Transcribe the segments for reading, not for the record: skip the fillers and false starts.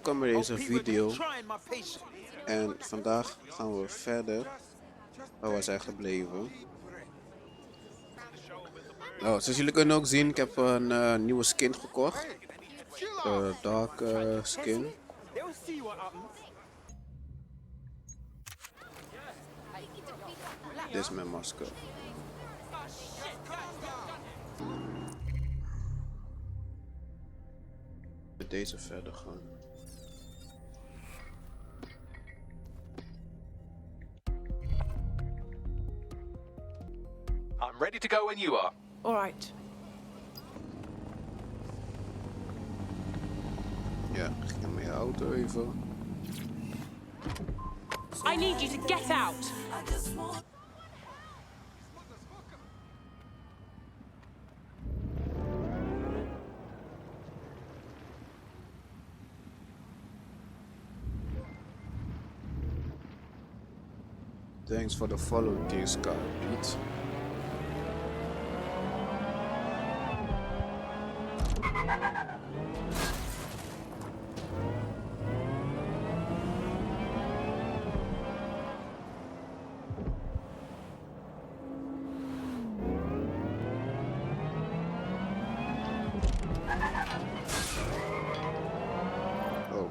Welkom bij deze video. En vandaag gaan we verder waar we zijn gebleven. Nou, zoals jullie kunnen ook zien, ik heb een nieuwe skin gekocht. Dark skin. Dit is mijn masker. Met deze verder gaan. I'm ready to go when you are. All right. Ja, ik ga met je auto even. I need you to get out. Thanks for the follow, TheSpeialKiid. Oh.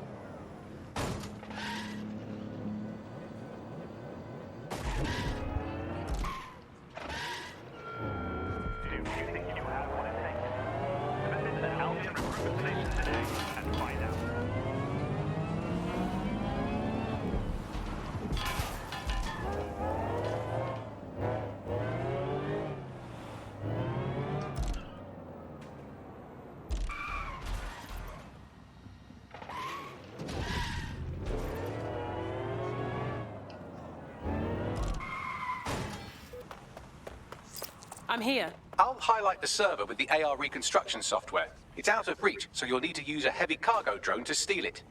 I'm here. I'll highlight the server with the AR reconstruction software. It's out of reach, so you'll need to use a heavy cargo drone to steal it.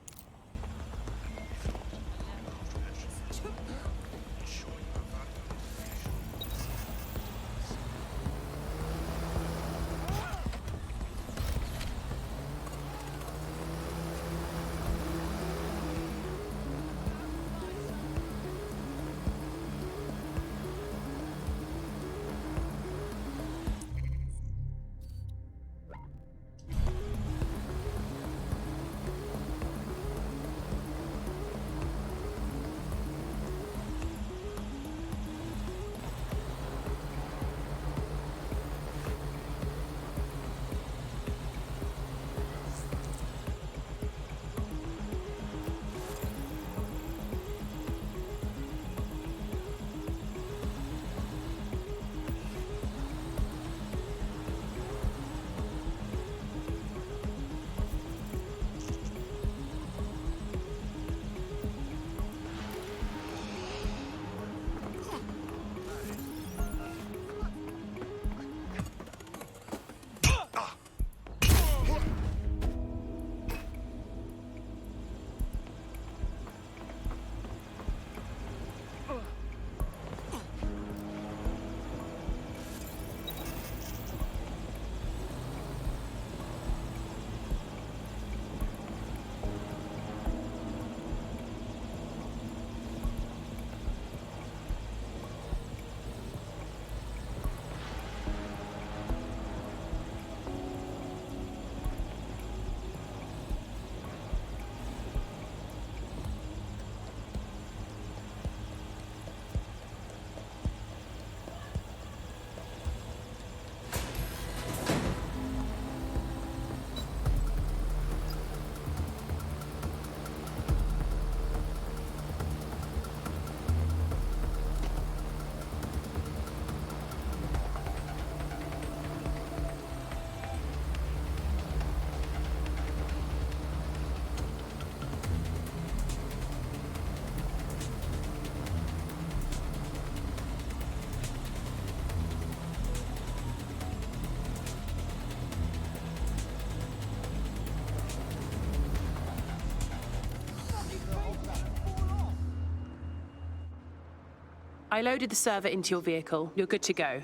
I loaded the server into your vehicle. You're good to go.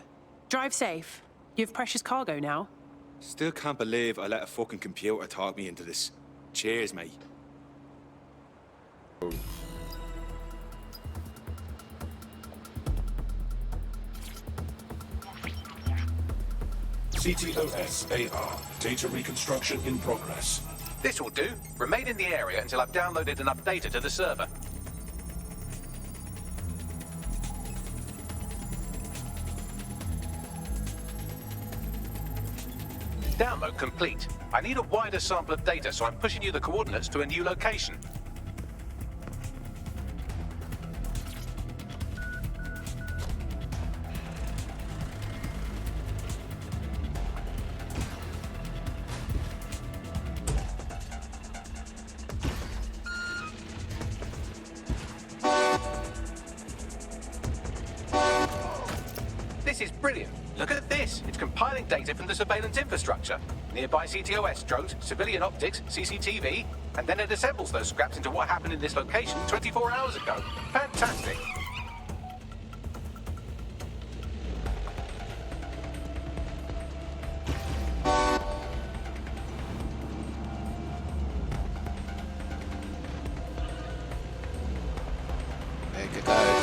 Drive safe. You have precious cargo now. Still can't believe I let a fucking computer talk me into this. Cheers, mate. CTOS AR. Data reconstruction in progress. This will do. Remain in the area until I've downloaded enough data to the server. Download complete. I need a wider sample of data, so I'm pushing you the coordinates to a new location. This is brilliant. Look at this. It's compiling data from the surveillance infrastructure. Nearby CTOS drones, civilian optics, CCTV, and then it assembles those scraps into what happened in this location 24 hours ago. Fantastic. Kijk uit.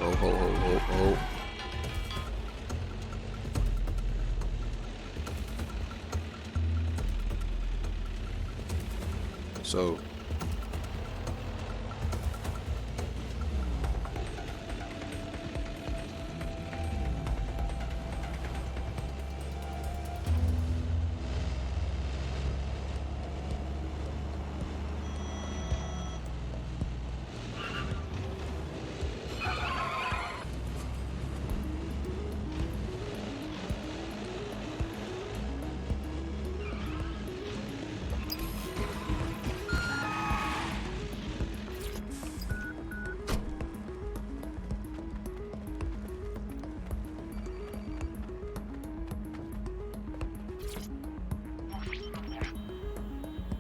Oh, ho, ho, ho, ho. Zo.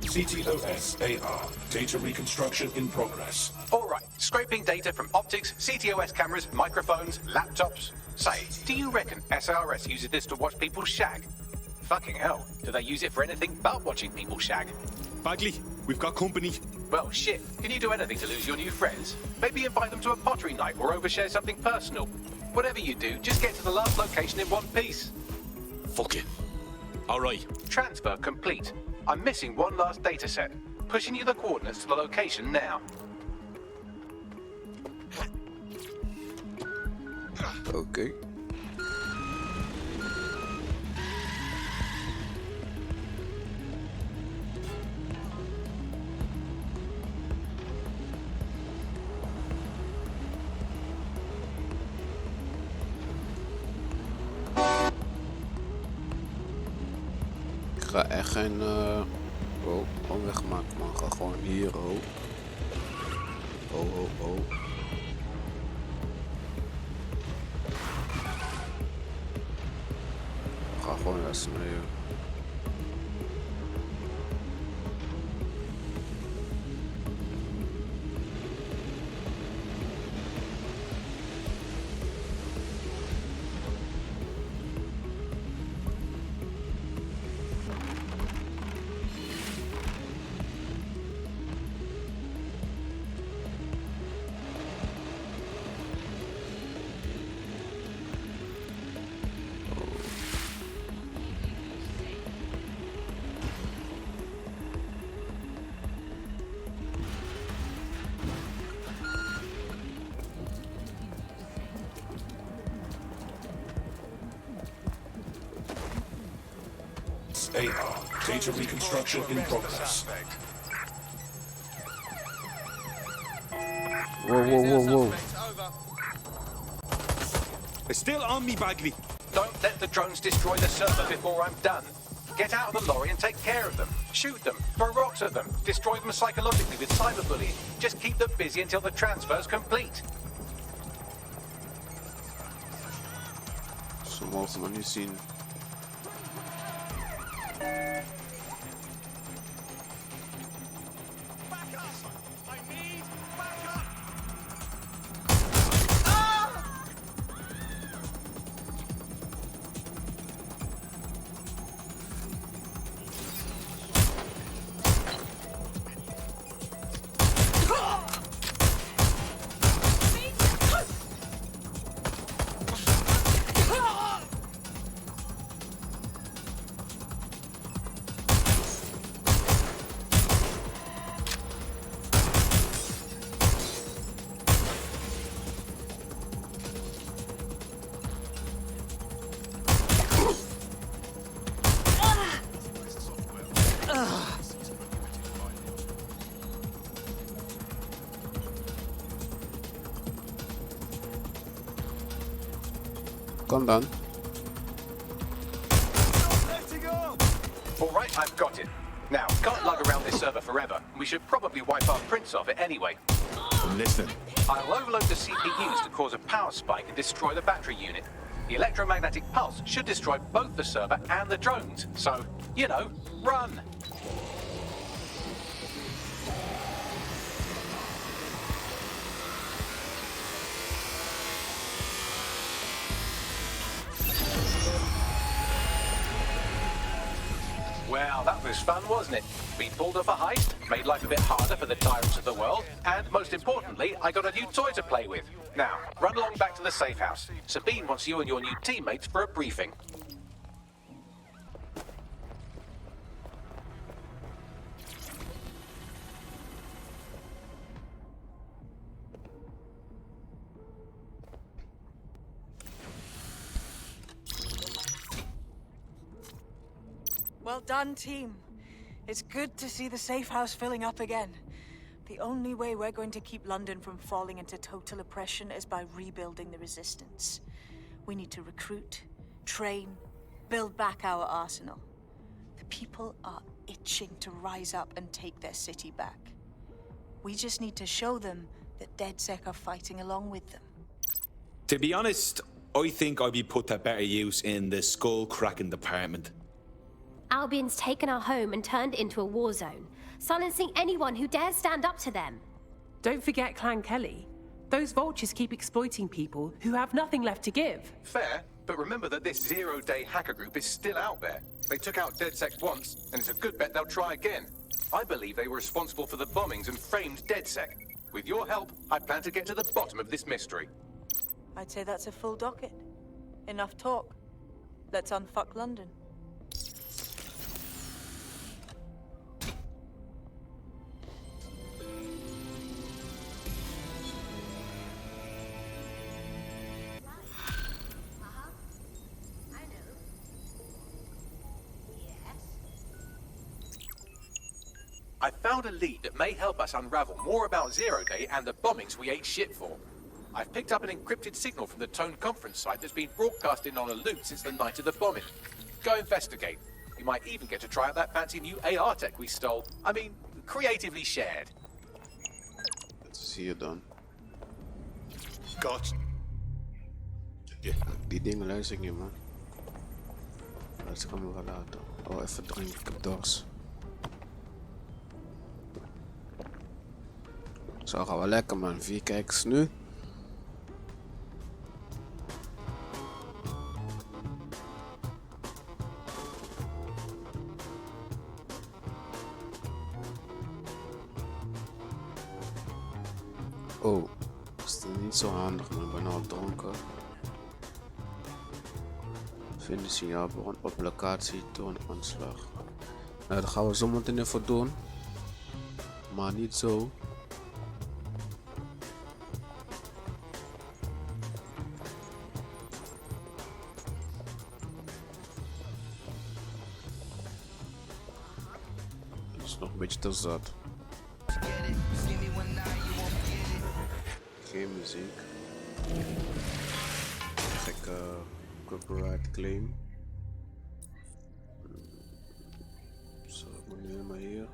CTOS AR. Data reconstruction in progress. All right, scraping data from optics, CTOS cameras, microphones, laptops. Say, do you reckon SRS uses this to watch people shag? Fucking hell, do they use it for anything but watching people shag? Bagley, we've got company. Well, shit, can you do anything to lose your new friends? Maybe invite them to a pottery night or overshare something personal. Whatever you do, just get to the last location in one piece. Fuck it. All right. Transfer complete. I'm missing one last data set. Pushing you the coordinates to the location now. Oké. Ik ga echt geen omweg maken, man. Ik ga gewoon hier, oh. Oh. Ik ga gewoon naar sneeuw. AR. Data reconstruction in progress. Whoa. They're still on me, Bagley. Don't let the drones destroy the server before I'm done. Get out of the lorry and take care of them. Shoot them, throw rocks at them, destroy them psychologically with cyberbullying. Just keep them busy until the transfer's complete. Ze mogen me niet zien. Kom dan. All right, I've got it. Now, can't lug around this server forever. We should probably wipe our prints off it anyway. I'm listening. I'll overload the CPUs to cause a power spike and destroy the battery unit. The electromagnetic pulse should destroy both the server and the drones. So, you know, run! Well, that was fun, wasn't it? We pulled off a heist, made life a bit harder for the tyrants of the world, and most importantly, I got a new toy to play with. Now, run along back to the safe house. Sabine wants you and your new teammates for a briefing. Well done, team. It's good to see the safe house filling up again. The only way we're going to keep London from falling into total oppression is by rebuilding the resistance. We need to recruit, train, build back our arsenal. The people are itching to rise up and take their city back. We just need to show them that DedSec are fighting along with them. To be honest, I think I'd be put to better use in the skull-cracking department. Albion's taken our home and turned it into a war zone, silencing anyone who dares stand up to them. Don't forget Clan Kelly. Those vultures keep exploiting people who have nothing left to give. Fair, but remember that this zero-day hacker group is still out there. They took out DedSec once, and it's a good bet they'll try again. I believe they were responsible for the bombings and framed DedSec. With your help, I plan to get to the bottom of this mystery. I'd say that's a full docket. Enough talk. Let's unfuck London. I found a lead that may help us unravel more about Zero Day and the bombings we ate shit for. I've picked up an encrypted signal from the Tone conference site that's been broadcasting on a loop since the night of the bombing. Go investigate. You might even get to try out that fancy new AR tech we stole. I mean, creatively shared. Zie je dan. God. Die dingen luister ik niet, man. Dat kan me wel laten. Oh, even drinken. Ik heb dorst. Zo, gaan we lekker, man. 4 kijkers nu. Oh, is het niet zo handig, man. Ik ben al dronken. Vinden signaalbron op locatie toonaanslag. Nou, dat gaan we zo meteen even doen. Maar niet zo. Het is nog een beetje te zat. Geen muziek. Gekke copyright claim. Zo, ik moet nu helemaal hier.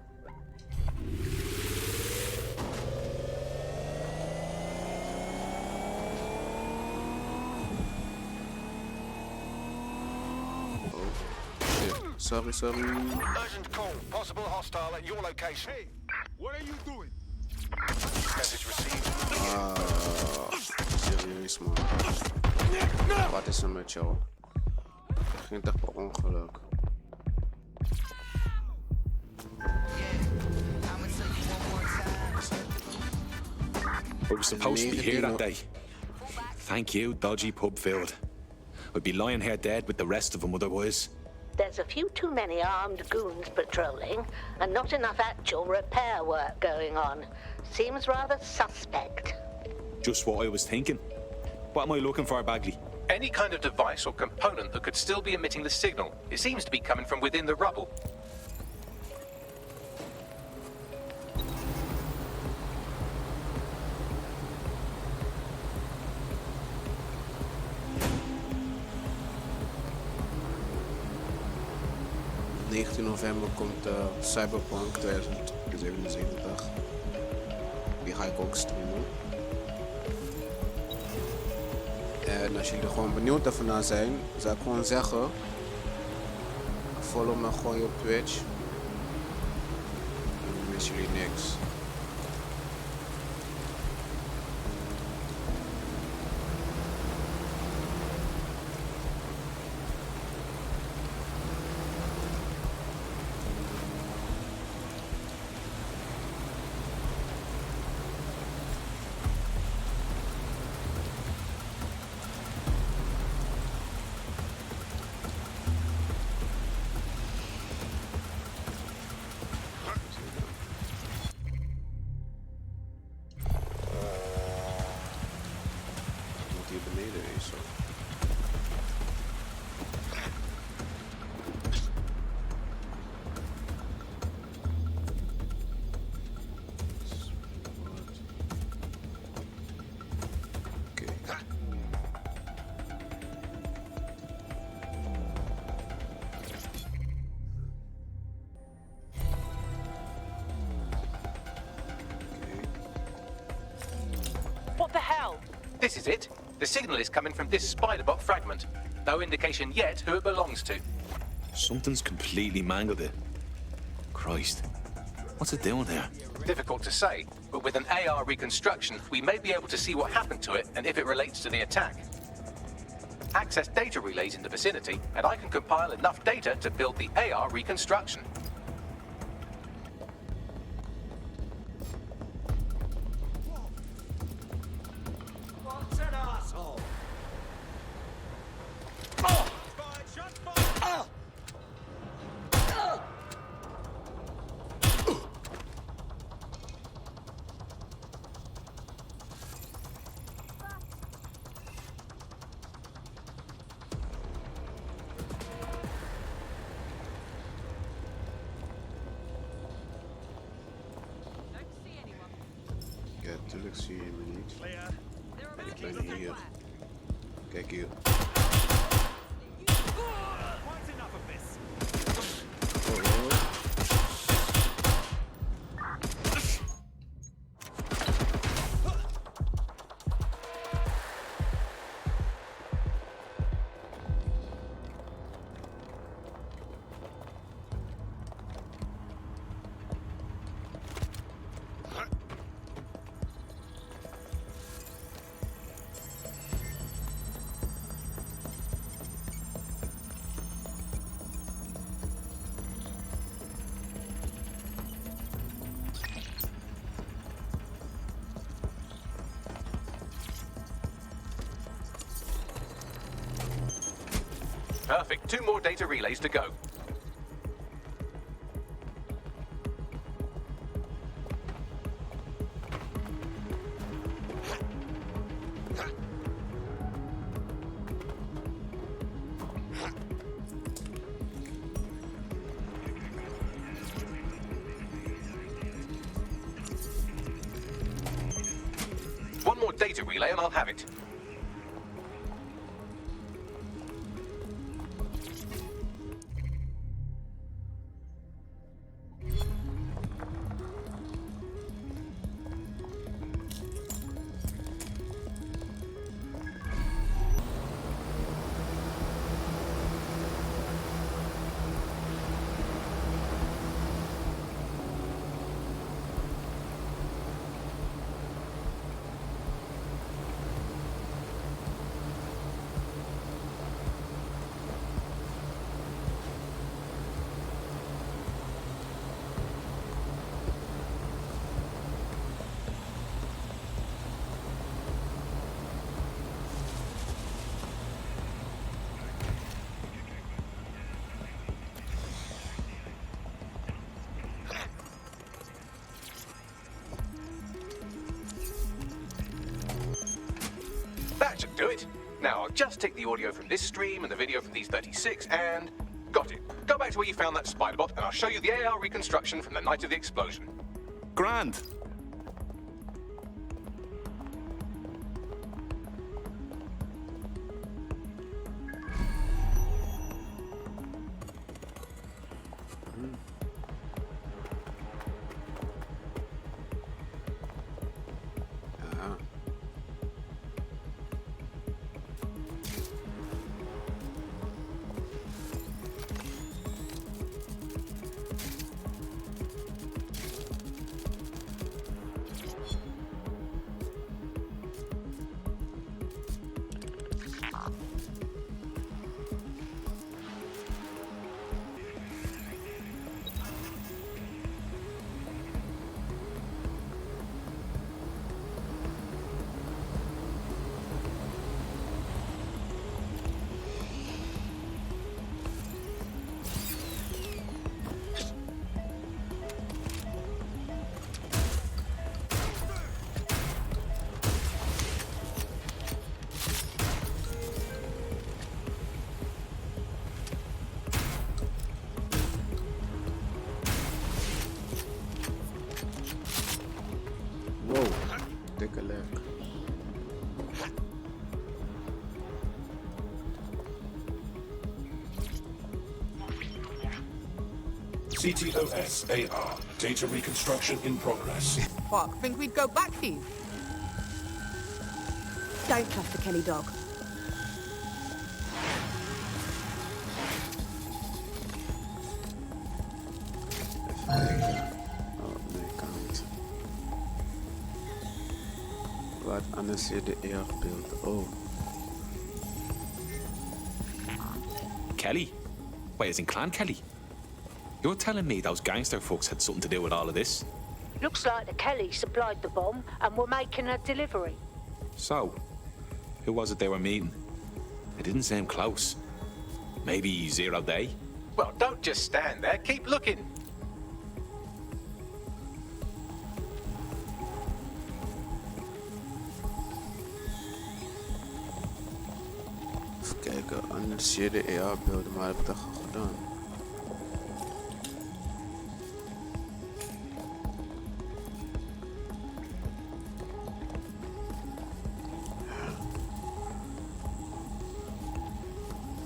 Oh, shit. Sorry. Urgent call. Possible hostile at your location. Hey, what are you doing? Message received. Serieus, man. Wat is er met jou? Het ging toch per ongeluk. I was supposed to be here that day. Thank you, dodgy pub filled. I'd be lying here dead with the rest of them otherwise. There's a few too many armed goons patrolling, and not enough actual repair work going on. Seems rather suspect. Just what I was thinking. What am I looking for, Bagley? Any kind of device or component that could still be emitting the signal. It seems to be coming from within the rubble. 19 november komt Cyberpunk 2077. Die ga ik ook streamen. En als jullie gewoon benieuwd ervan naar zijn, zou ik gewoon zeggen, follow me gewoon op Twitch. Dan mis jullie niks. What the hell? This is it. The signal is coming from this spider-bot fragment. No indication yet who it belongs to. Something's completely mangled it. Christ. What's it doing there? Difficult to say, but with an AR reconstruction, we may be able to see what happened to it and if it relates to the attack. Access data relays in the vicinity, and I can compile enough data to build the AR reconstruction. What's an asshole? Ja, natuurlijk zie je me niet. Ik ben hier. Kijk hier. Perfect. 2 more data relays to go. One more data relay and I'll have it. That should do it. Now, I'll just take the audio from this stream and the video from these 36 and... Got it. Go back to where you found that spider bot and I'll show you the AR reconstruction from the night of the explosion. Grand. Wow, dikke leg. CTOS AR. Data reconstruction in progress. What, think we'd go back here? Don't trust the Kelly dog. Oh, nee, kan niet. Wat analyseer de AR-beeld? Oh. Kelly? Wait, as in Clan Kelly? You're telling me those gangster folks had something to do with all of this? Looks like the Kellys supplied the bomb and were making a delivery. So, who was it they were meeting? It didn't seem close. Maybe 0 Day? Well, don't just stand there. Keep looking. Even kijken, analyseer de AR-beelden, maar heb ik dat al gedaan?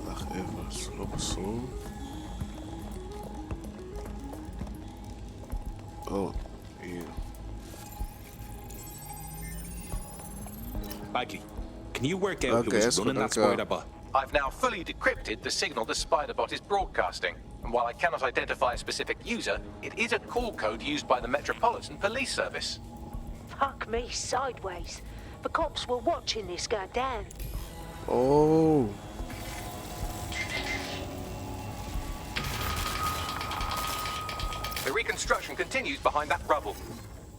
Wacht even, slop zo. Oh, hier. Bagley, can you work out Okay, who was that's running what that I got. spider bot? I've now fully decrypted the signal the Spiderbot is broadcasting. And while I cannot identify a specific user, it is a call code used by the Metropolitan Police Service. Fuck me sideways. The cops were watching this go down. Oh. The reconstruction continues behind that rubble.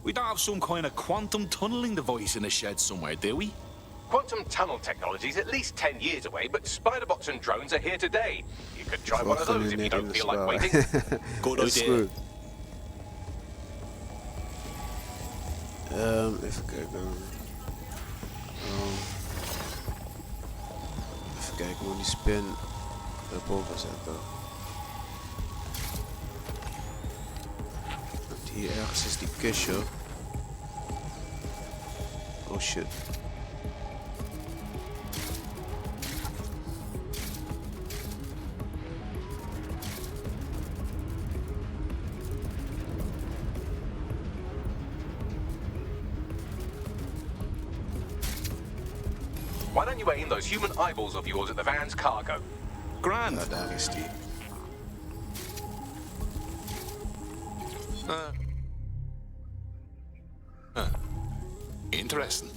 We don't have some kind of quantum tunneling device in a shed somewhere, do we? Quantum tunnel technology is at least 10 years away, but Spiderbots and drones are here today. You could try one of those if you don't feel like waiting. Good Dat is idea. goed. Even kijken. Even kijken hoe die spin erboven zetten. Want hier ergens is die kistje. Oh shit. Why don't you aim those human eyeballs of yours at the van's cargo? Grand. Ja, daar is die. Interesting.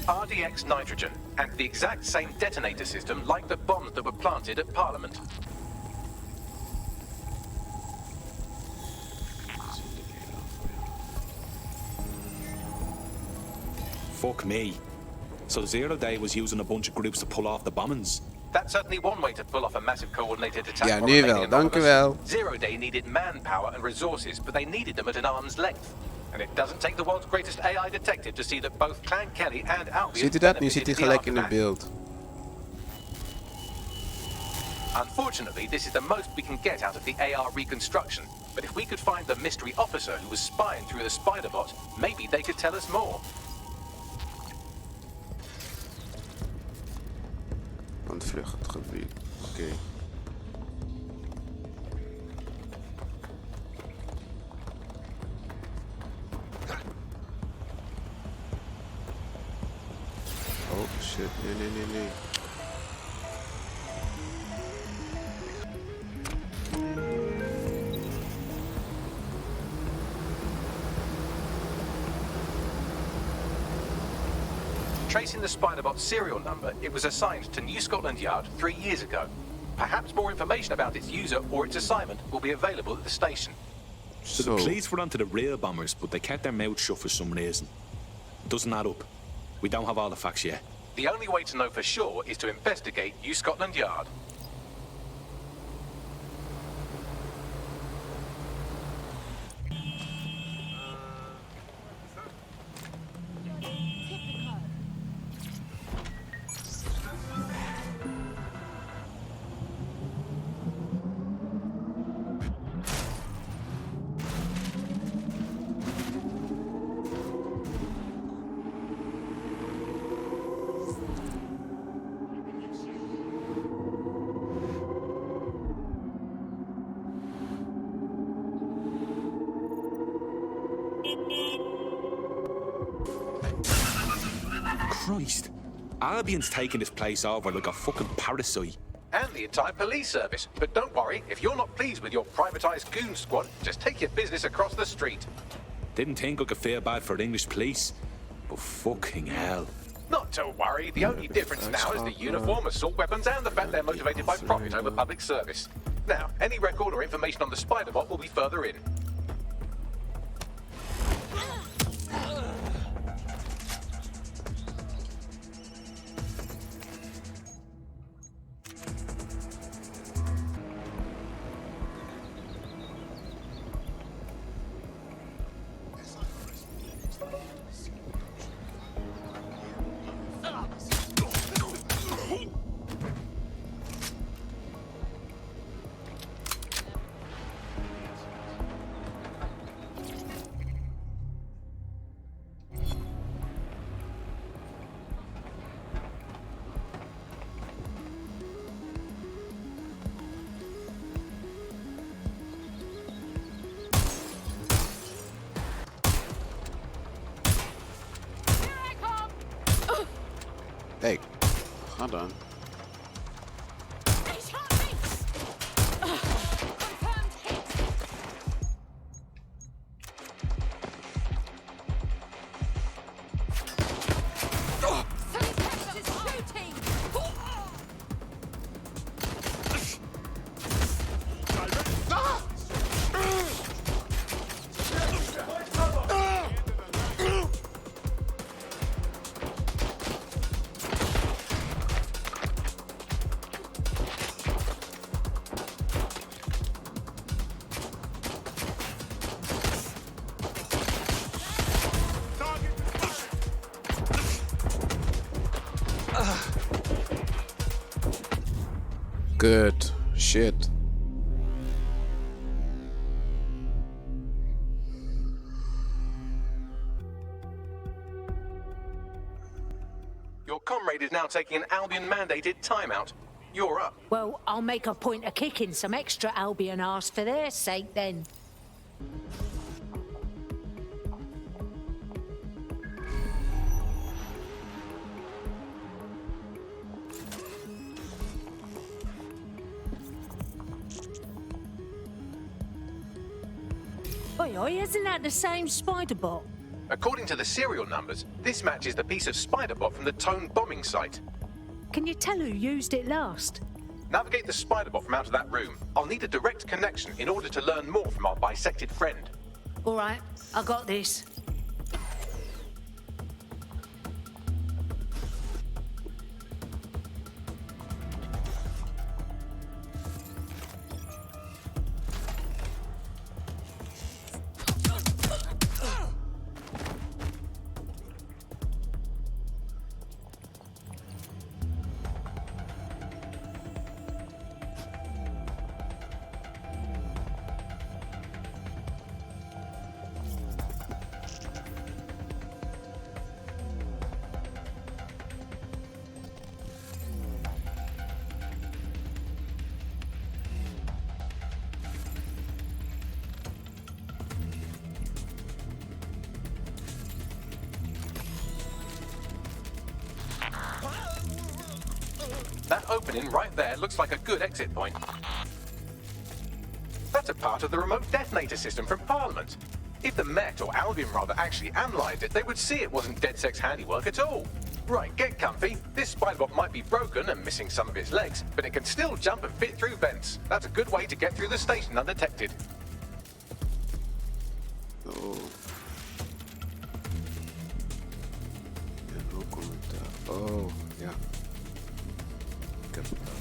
RDX nitrogen, and the exact same detonator system like the bombs that were planted at Parliament. Fuck me. So 0 Day was using a bunch of groups to pull off the bombings. That's certainly one way to pull off a massive coordinated attack. Ja, while nu remaining wel, anonymous. dank u wel. 0 Day needed manpower and resources, but they needed them at an arm's length. And it doesn't take the world's greatest AI detective to see that both Clan Kelly and Albion Ziet u dat? Nu benefited zit hij the gelijk in het aftermath. beeld. Unfortunately, this is the most we can get out of the AR reconstruction. But if we could find the mystery officer who was spying through the Spiderbot, maybe they could tell us more. Ontvlucht het gebied. Oké. Oh shit, nee. Tracing the Spiderbot's serial number, it was assigned to New Scotland Yard 3 years ago. Perhaps more information about its user or its assignment will be available at the station. So the police were onto the real bombers, but they kept their mouths shut for some reason. Doesn't add up. We don't have all the facts yet. The only way to know for sure is to investigate New Scotland Yard. Christ. Albion's taking this place over like a fucking parasite. And the entire police service. But don't worry, if you're not pleased with your privatised goon squad, just take your business across the street. Didn't think I could feel bad for English police, but fucking hell. Not to worry, the only difference now is the uniform, assault weapons, and the fact they're motivated by profit over public service. Now, any record or information on the spider bot will be further in. Hey, hold on. Good shit. Your comrade is now taking an Albion-mandated timeout. You're up. Well, I'll make a point of kicking some extra Albion arse for their sake, then. Oi, isn't that the same spider bot? According to the serial numbers, this matches the piece of spider bot from the Tone bombing site. Can you tell who used it last? Navigate the spider bot from out of that room. I'll need a direct connection in order to learn more from our bisected friend. All right, I got this. That opening right there looks like a good exit point. That's a part of the remote detonator system from Parliament. If the Met, or Albion rather, actually analysed it, they would see it wasn't DedSec's handiwork at all. Right, get comfy. This spiderbot might be broken and missing some of its legs, but it can still jump and fit through vents. That's a good way to get through the station undetected. Oh. Ja, hoe kom ik daar? Oh, ja. Ik heb het al.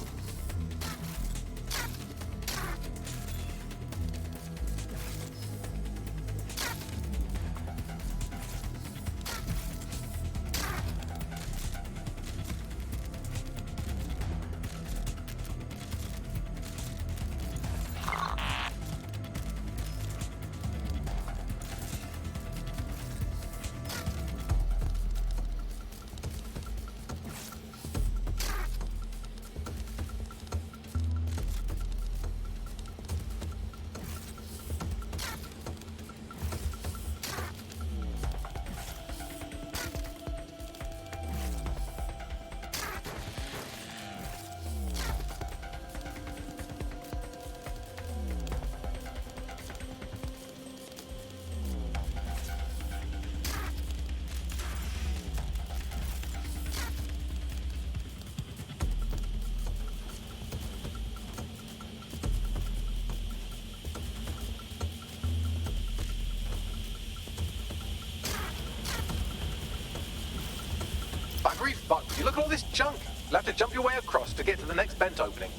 you look at all this junk? You'll have to jump your way across to get to the next vent opening.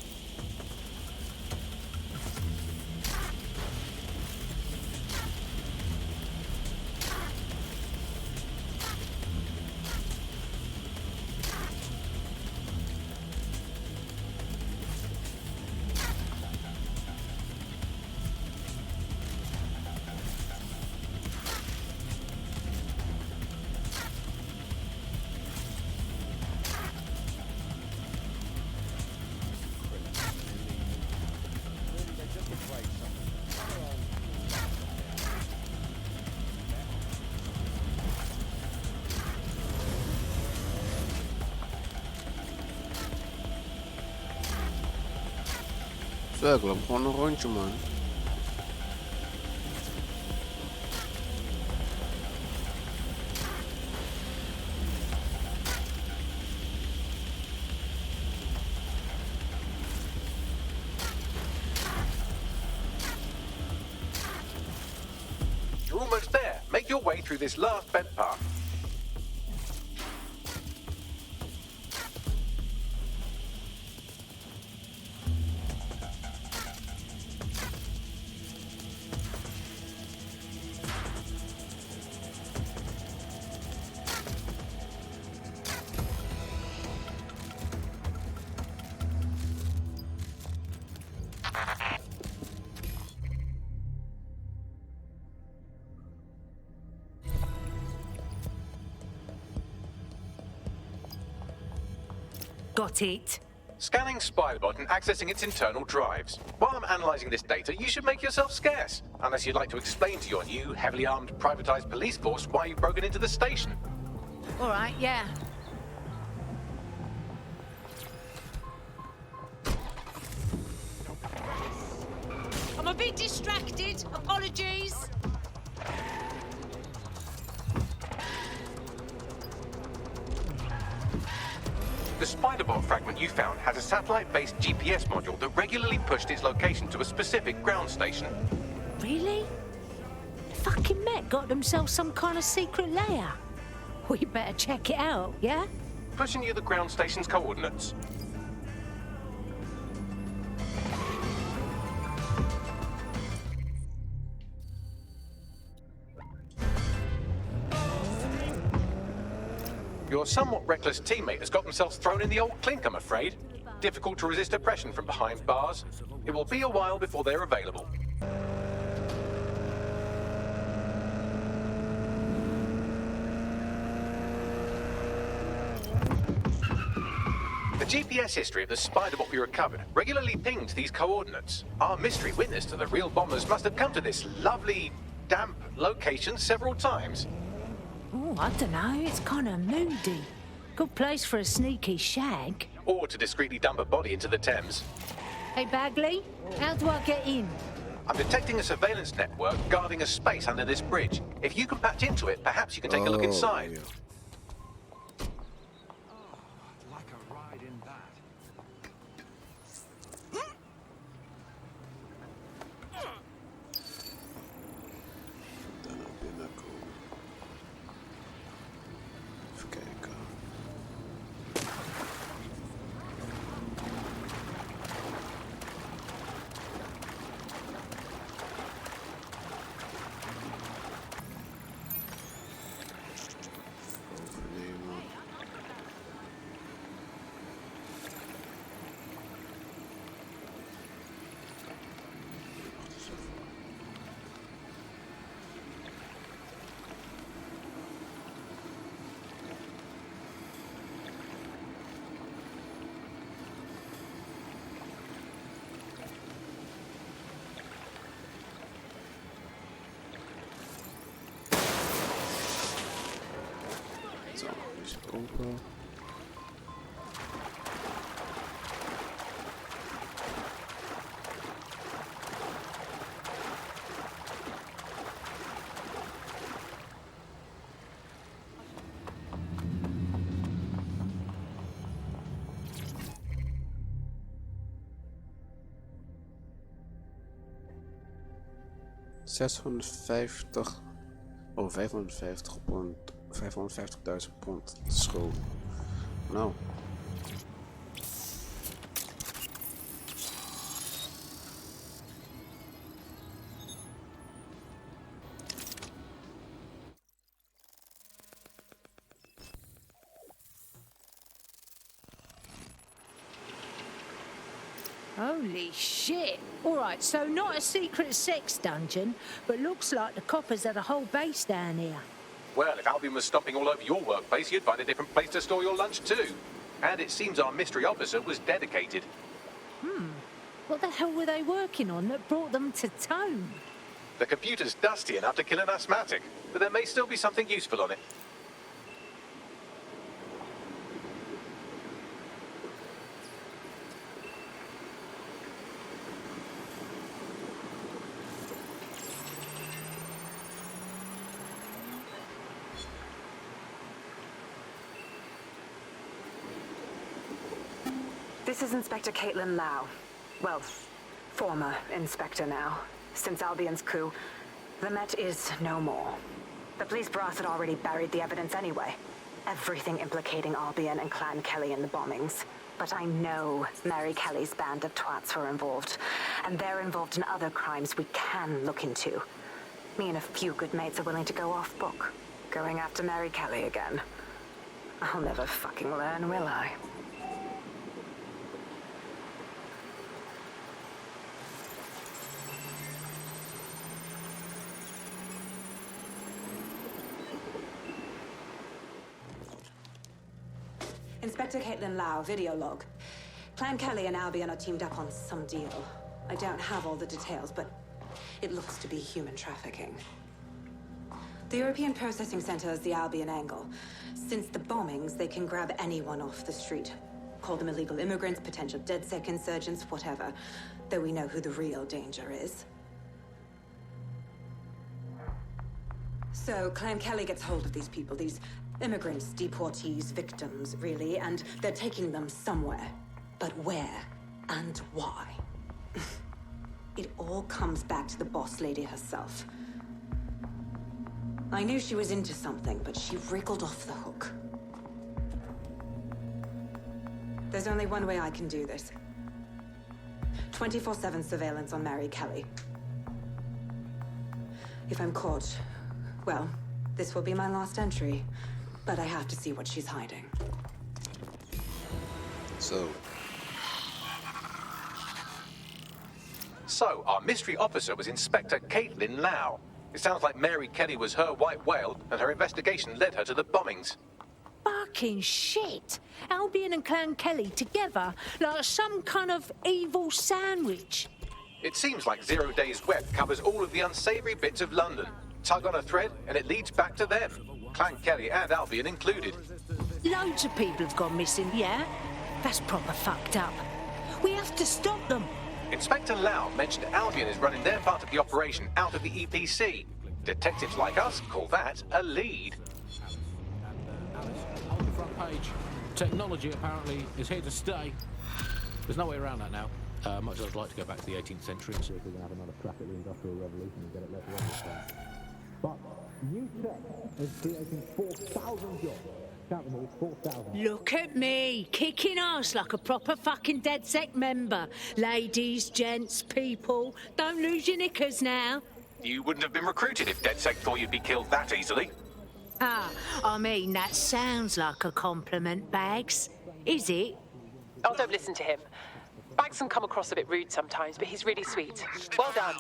Zo, ik loop gewoon een rondje, man. You're almost there. Make your way through this last vent path. Got it. Scanning SpeialKiid and accessing its internal drives. While I'm analysing this data, you should make yourself scarce. Unless you'd like to explain to your new, heavily armed, privatised police force why you've broken into the station. All right, yeah. I'm a bit distracted. Apologies. The Spiderbot fragment you found has a satellite-based GPS module that regularly pushed its location to a specific ground station. Really? Fucking Met got themselves some kind of secret layer. We better check it out, yeah? Pushing you the ground station's coordinates. Your somewhat reckless teammate has got themselves thrown in the old clink, I'm afraid. Difficult to resist oppression from behind bars. It will be a while before they're available. The GPS history of the Spiderbot we recovered regularly pinged these coordinates. Our mystery witness to the real bombers must have come to this lovely, damp location several times. Oh, I don't know. It's kind of moody. Good place for a sneaky shag. Or to discreetly dump a body into the Thames. Hey, Bagley, how do I get in? I'm detecting a surveillance network guarding a space under this bridge. If you can patch into it, perhaps you can take a look inside. Yeah. Zo, nu is het open. $650, 550 pond, $550.000 schuld. nou? Holy shit. All right, so not a secret sex dungeon, but looks like the coppers had a whole base down here. Well, if Albion was stomping all over your workplace, you'd find a different place to store your lunch too. And it seems our mystery officer was dedicated. What the hell were they working on that brought them to town? The computer's dusty enough to kill an asthmatic, but there may still be something useful on it. This is Inspector Caitlin Lau. Well, former inspector now. Since Albion's coup, the Met is no more. The police brass had already buried the evidence anyway. Everything implicating Albion and Clan Kelly in the bombings. But I know Mary Kelly's band of twats were involved. And they're involved in other crimes we can look into. Me and a few good mates are willing to go off book. Going after Mary Kelly again. I'll never fucking learn, will I? Inspector Caitlin Lau, video log. Clan Kelly and Albion are teamed up on some deal. I don't have all the details, but it looks to be human trafficking. The European Processing Center is the Albion angle. Since the bombings, they can grab anyone off the street. Call them illegal immigrants, potential DedSec insurgents, whatever. Though we know who the real danger is. So Clan Kelly gets hold of these people, these immigrants, deportees, victims, really, and they're taking them somewhere. But where and why? It all comes back to the boss lady herself. I knew she was into something, but she wriggled off the hook. There's only one way I can do this. 24/7 surveillance on Mary Kelly. If I'm caught, well, this will be my last entry. But I have to see what she's hiding. So our mystery officer was Inspector Caitlin Lau. It sounds like Mary Kelly was her white whale, and her investigation led her to the bombings. Fucking shit! Albion and Clan Kelly together like some kind of evil sandwich. It seems like 0 Days Web covers all of the unsavory bits of London. Tug on a thread, and it leads back to them. Clan Kelly and Albion included. Loads of people have gone missing, yeah? That's proper fucked up. We have to stop them. Inspector Lau mentioned Albion is running their part of the operation out of the EPC. Detectives like us call that a lead. On the front page, technology apparently is here to stay. There's no way around that now. Much as I'd like to go back to the 18th century and see if we can have another crack at the Industrial Revolution and get it left wrong this time. But new tech is creating 4,000 jobs. Count them all, 4,000. Look at me, kicking ass like a proper fucking DedSec member. Ladies, gents, people, don't lose your knickers now. You wouldn't have been recruited if DedSec thought you'd be killed that easily. I mean, that sounds like a compliment, Bags. Is it? Oh, don't listen to him. Bags can come across a bit rude sometimes, but he's really sweet. Well done.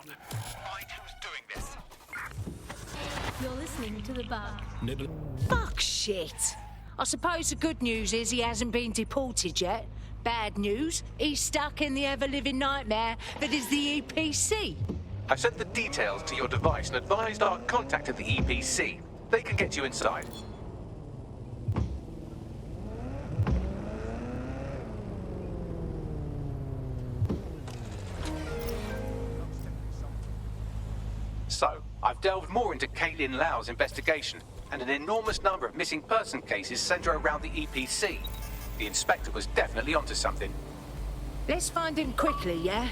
You're listening to The Bug. Fuck shit. I suppose the good news is he hasn't been deported yet. Bad news, he's stuck in the ever-living nightmare that is the EPC. I sent the details to your device and advised our contact at the EPC. They can get you inside. So, I've delved more into Caitlin Lau's investigation, and an enormous number of missing person cases centre around the EPC. The inspector was definitely onto something. Let's find him quickly, yeah?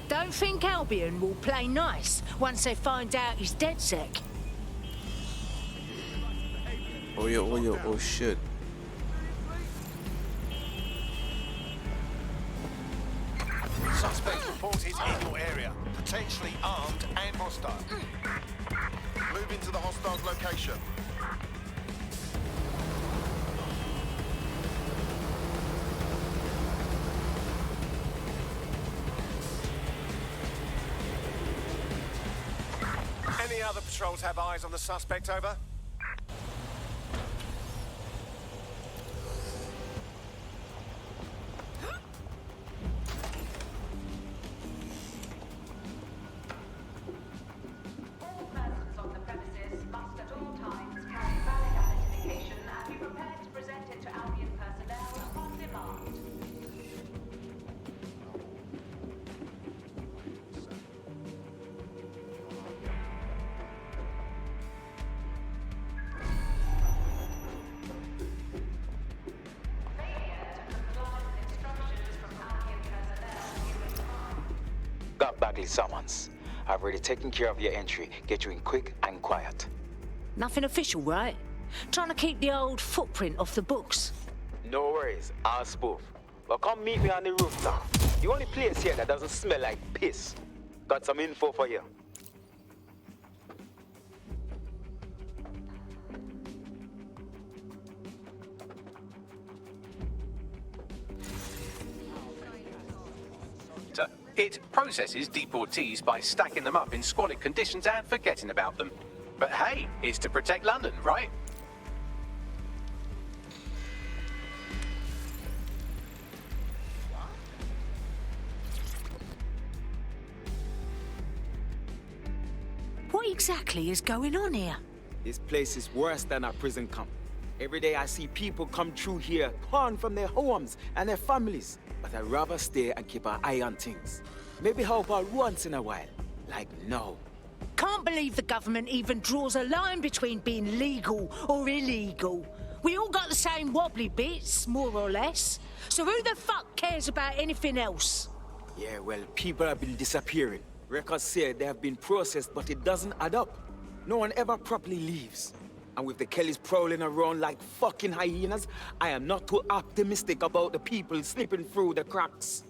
Don't think Albion will play nice once they find out he's DedSec. Oh yeah, oh shit. Suspect reported in your area, potentially armed and hostile. Move into the hostile's location. Any other patrols have eyes on the suspect, over? Got Bagley summons. I've already taken care of your entry. Get you in quick and quiet. Nothing official, right? Trying to keep the old footprint off the books. No worries, I'll spoof. Well, come meet me on the rooftop. The only place here that doesn't smell like piss. Got some info for you. It processes deportees by stacking them up in squalid conditions and forgetting about them. But hey, it's to protect London, right? What exactly is going on here? This place is worse than a prison camp. Every day I see people come through here, torn from their homes and their families. But I'd rather stay and keep an eye on things. Maybe help out once in a while. Like now. Can't believe the government even draws a line between being legal or illegal. We all got the same wobbly bits, more or less. So who the fuck cares about anything else? Yeah, well, people have been disappearing. Records say they have been processed, but it doesn't add up. No one ever properly leaves. And with the Kellys prowling around like fucking hyenas, I am not too optimistic about the people slipping through the cracks.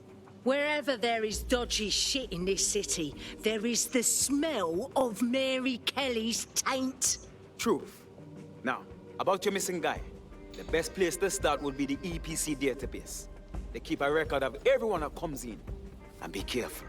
Wherever there is dodgy shit in this city, there is the smell of Mary Kelly's taint. Truth. Now, about your missing guy. The best place to start would be the EPC database. They keep a record of everyone that comes in. And be careful.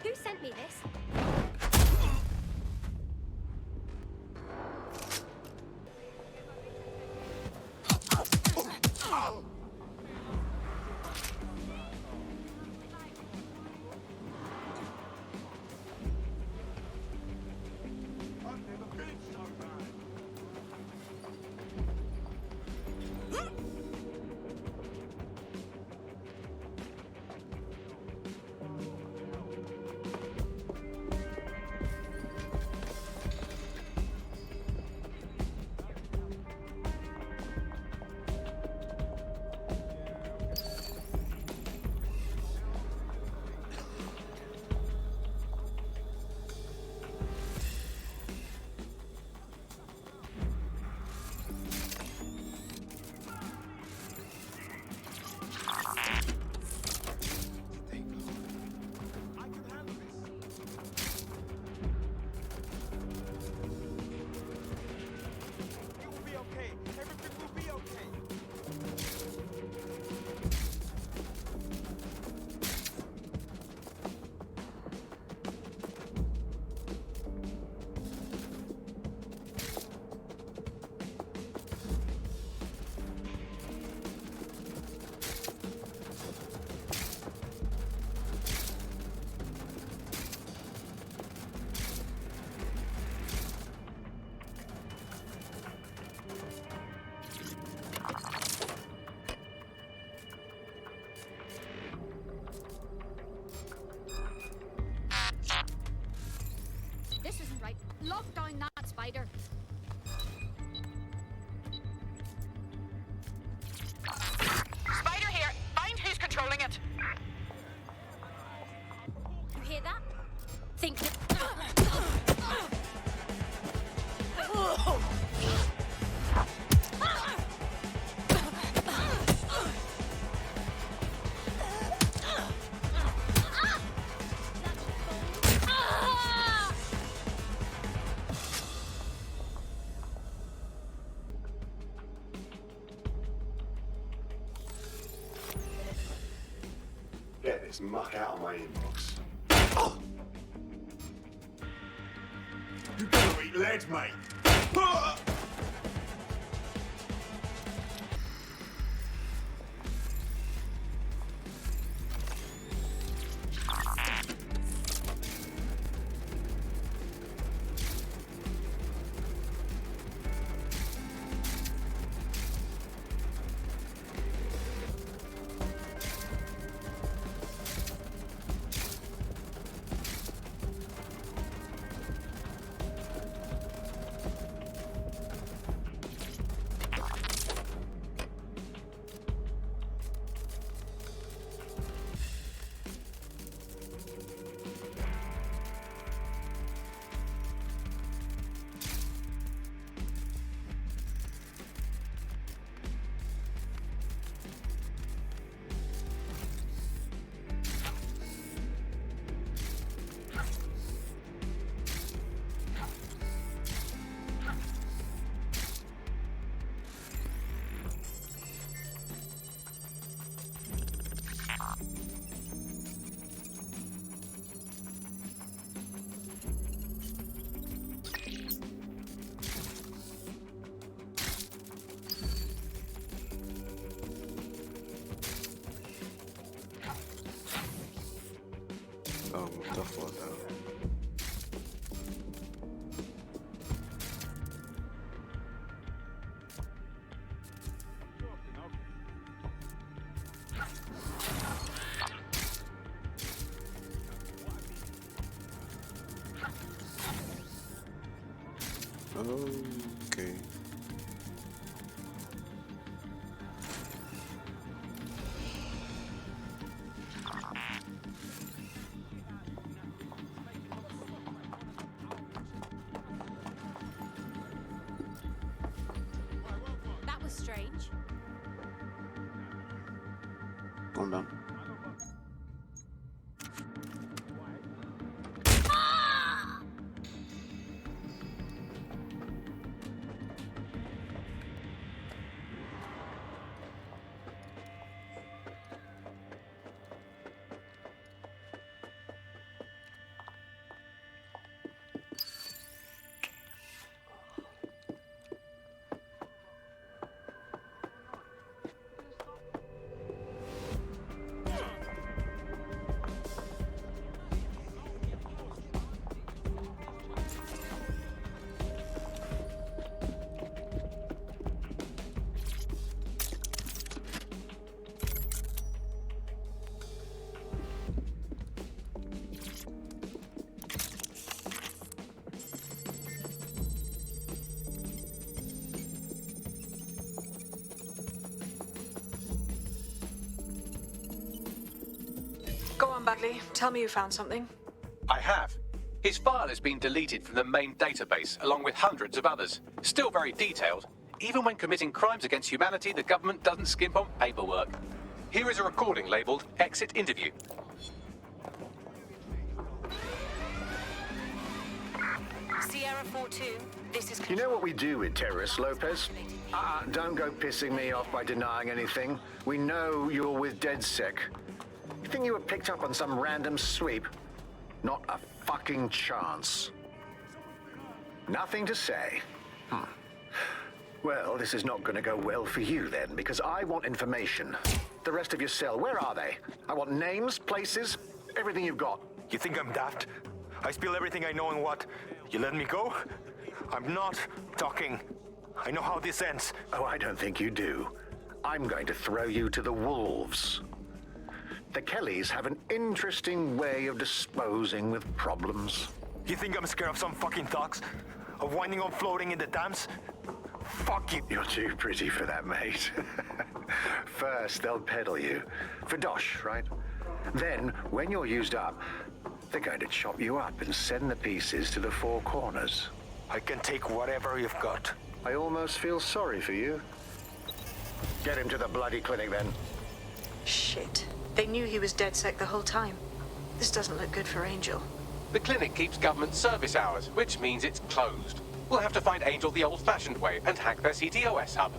Who sent me this? Spider. Spider here. Find who's controlling it. You hear that? Think. Get this muck out of my inbox. You better eat lead, mate. Oh, tough one though. Okay. That was strange. Calm down. Go on, Bagley. Tell me you found something. I have. His file has been deleted from the main database, along with hundreds of others. Still very detailed. Even when committing crimes against humanity, the government doesn't skimp on paperwork. Here is a recording labelled Exit Interview. Sierra 4-2, this is... You know what we do with terrorists, Lopez? Don't go pissing me off by denying anything. We know you're with DedSec. You think you were picked up on some random sweep? Not a fucking chance. Nothing to say. Well, this is not going to go well for you then, because I want information. The rest of your cell, where are they? I want names, places, everything you've got. You think I'm daft? I spill everything I know and what? You let me go? I'm not talking. I know how this ends. Oh, I don't think you do. I'm going to throw you to the wolves. The Kellys have an interesting way of disposing with problems. You think I'm scared of some fucking thugs? of winding up floating in the dams? Fuck you. You're too pretty for that, mate. First, they'll peddle you. For dosh, right? Then, when you're used up, they're going to chop you up and send the pieces to the four corners. I can take whatever you've got. I almost feel sorry for you. Get him to the bloody clinic, then. Shit. They knew he was DedSec the whole time. This doesn't look good for Angel. The clinic keeps government service hours, which means it's closed. We'll have to find Angel the old-fashioned way and hack their CTOS hub.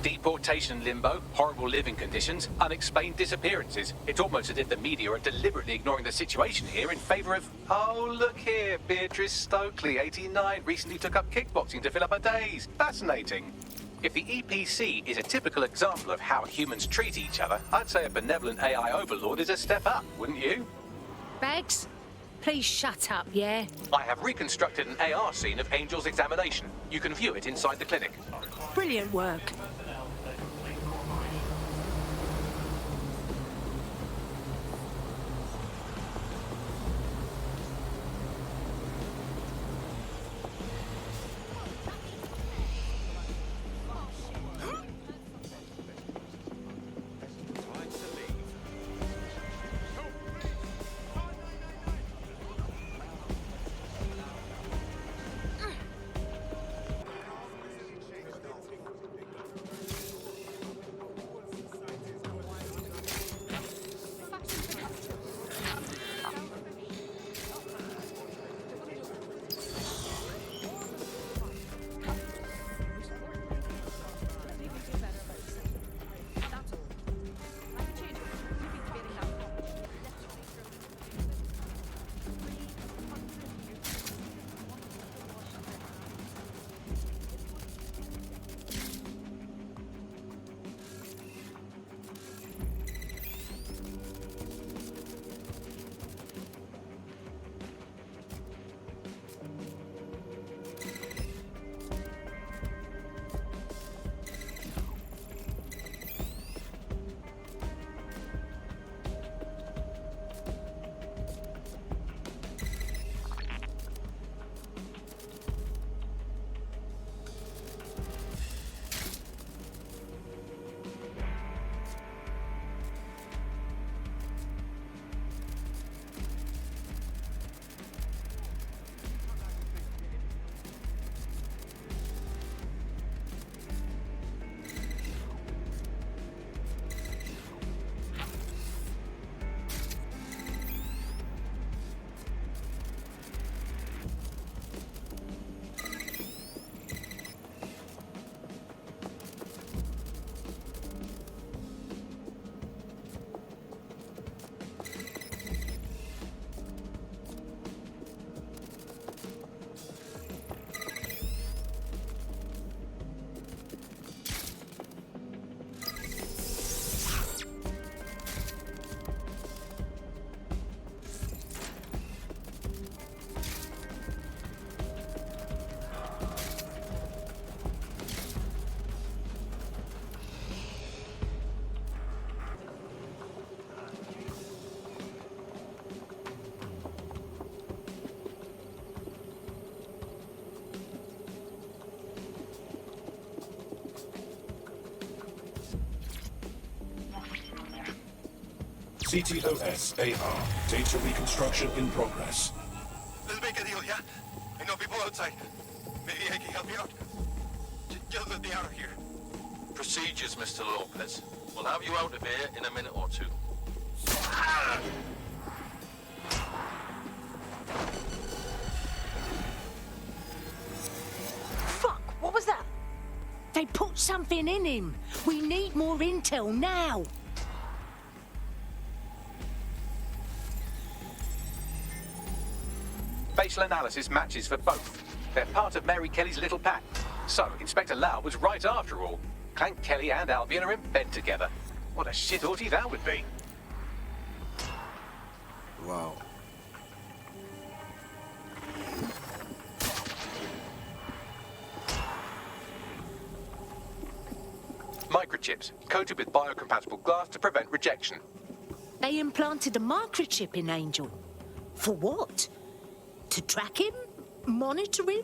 Deportation limbo, horrible living conditions, unexplained disappearances. It's almost as if the media are deliberately ignoring the situation here in favor of... Oh, look here, Beatrice Stokely, 89, recently took up kickboxing to fill up her days. Fascinating. If the EPC is a typical example of how humans treat each other, I'd say a benevolent AI overlord is a step up, wouldn't you? Bags, please shut up, yeah? I have reconstructed an AR scene of Angel's examination. You can view it inside the clinic. Brilliant work. CTOS AR. Data reconstruction in progress. Let's make a deal, yeah? I know people outside. Maybe I can help you out. Just let me out of here. Procedures, Mr. Lopez. We'll have you out of here in a minute or two. Fuck, what was that? They put something in him. We need more intel now. Facial analysis matches for both. They're part of Mary Kelly's little pack. So, Inspector Lau was right after all. Clank Kelly and Albion are in bed together. What a shit orgy that would be. Wow. Microchips, coated with biocompatible glass to prevent rejection. They implanted a microchip in Angel. For what? To track him? Monitor him?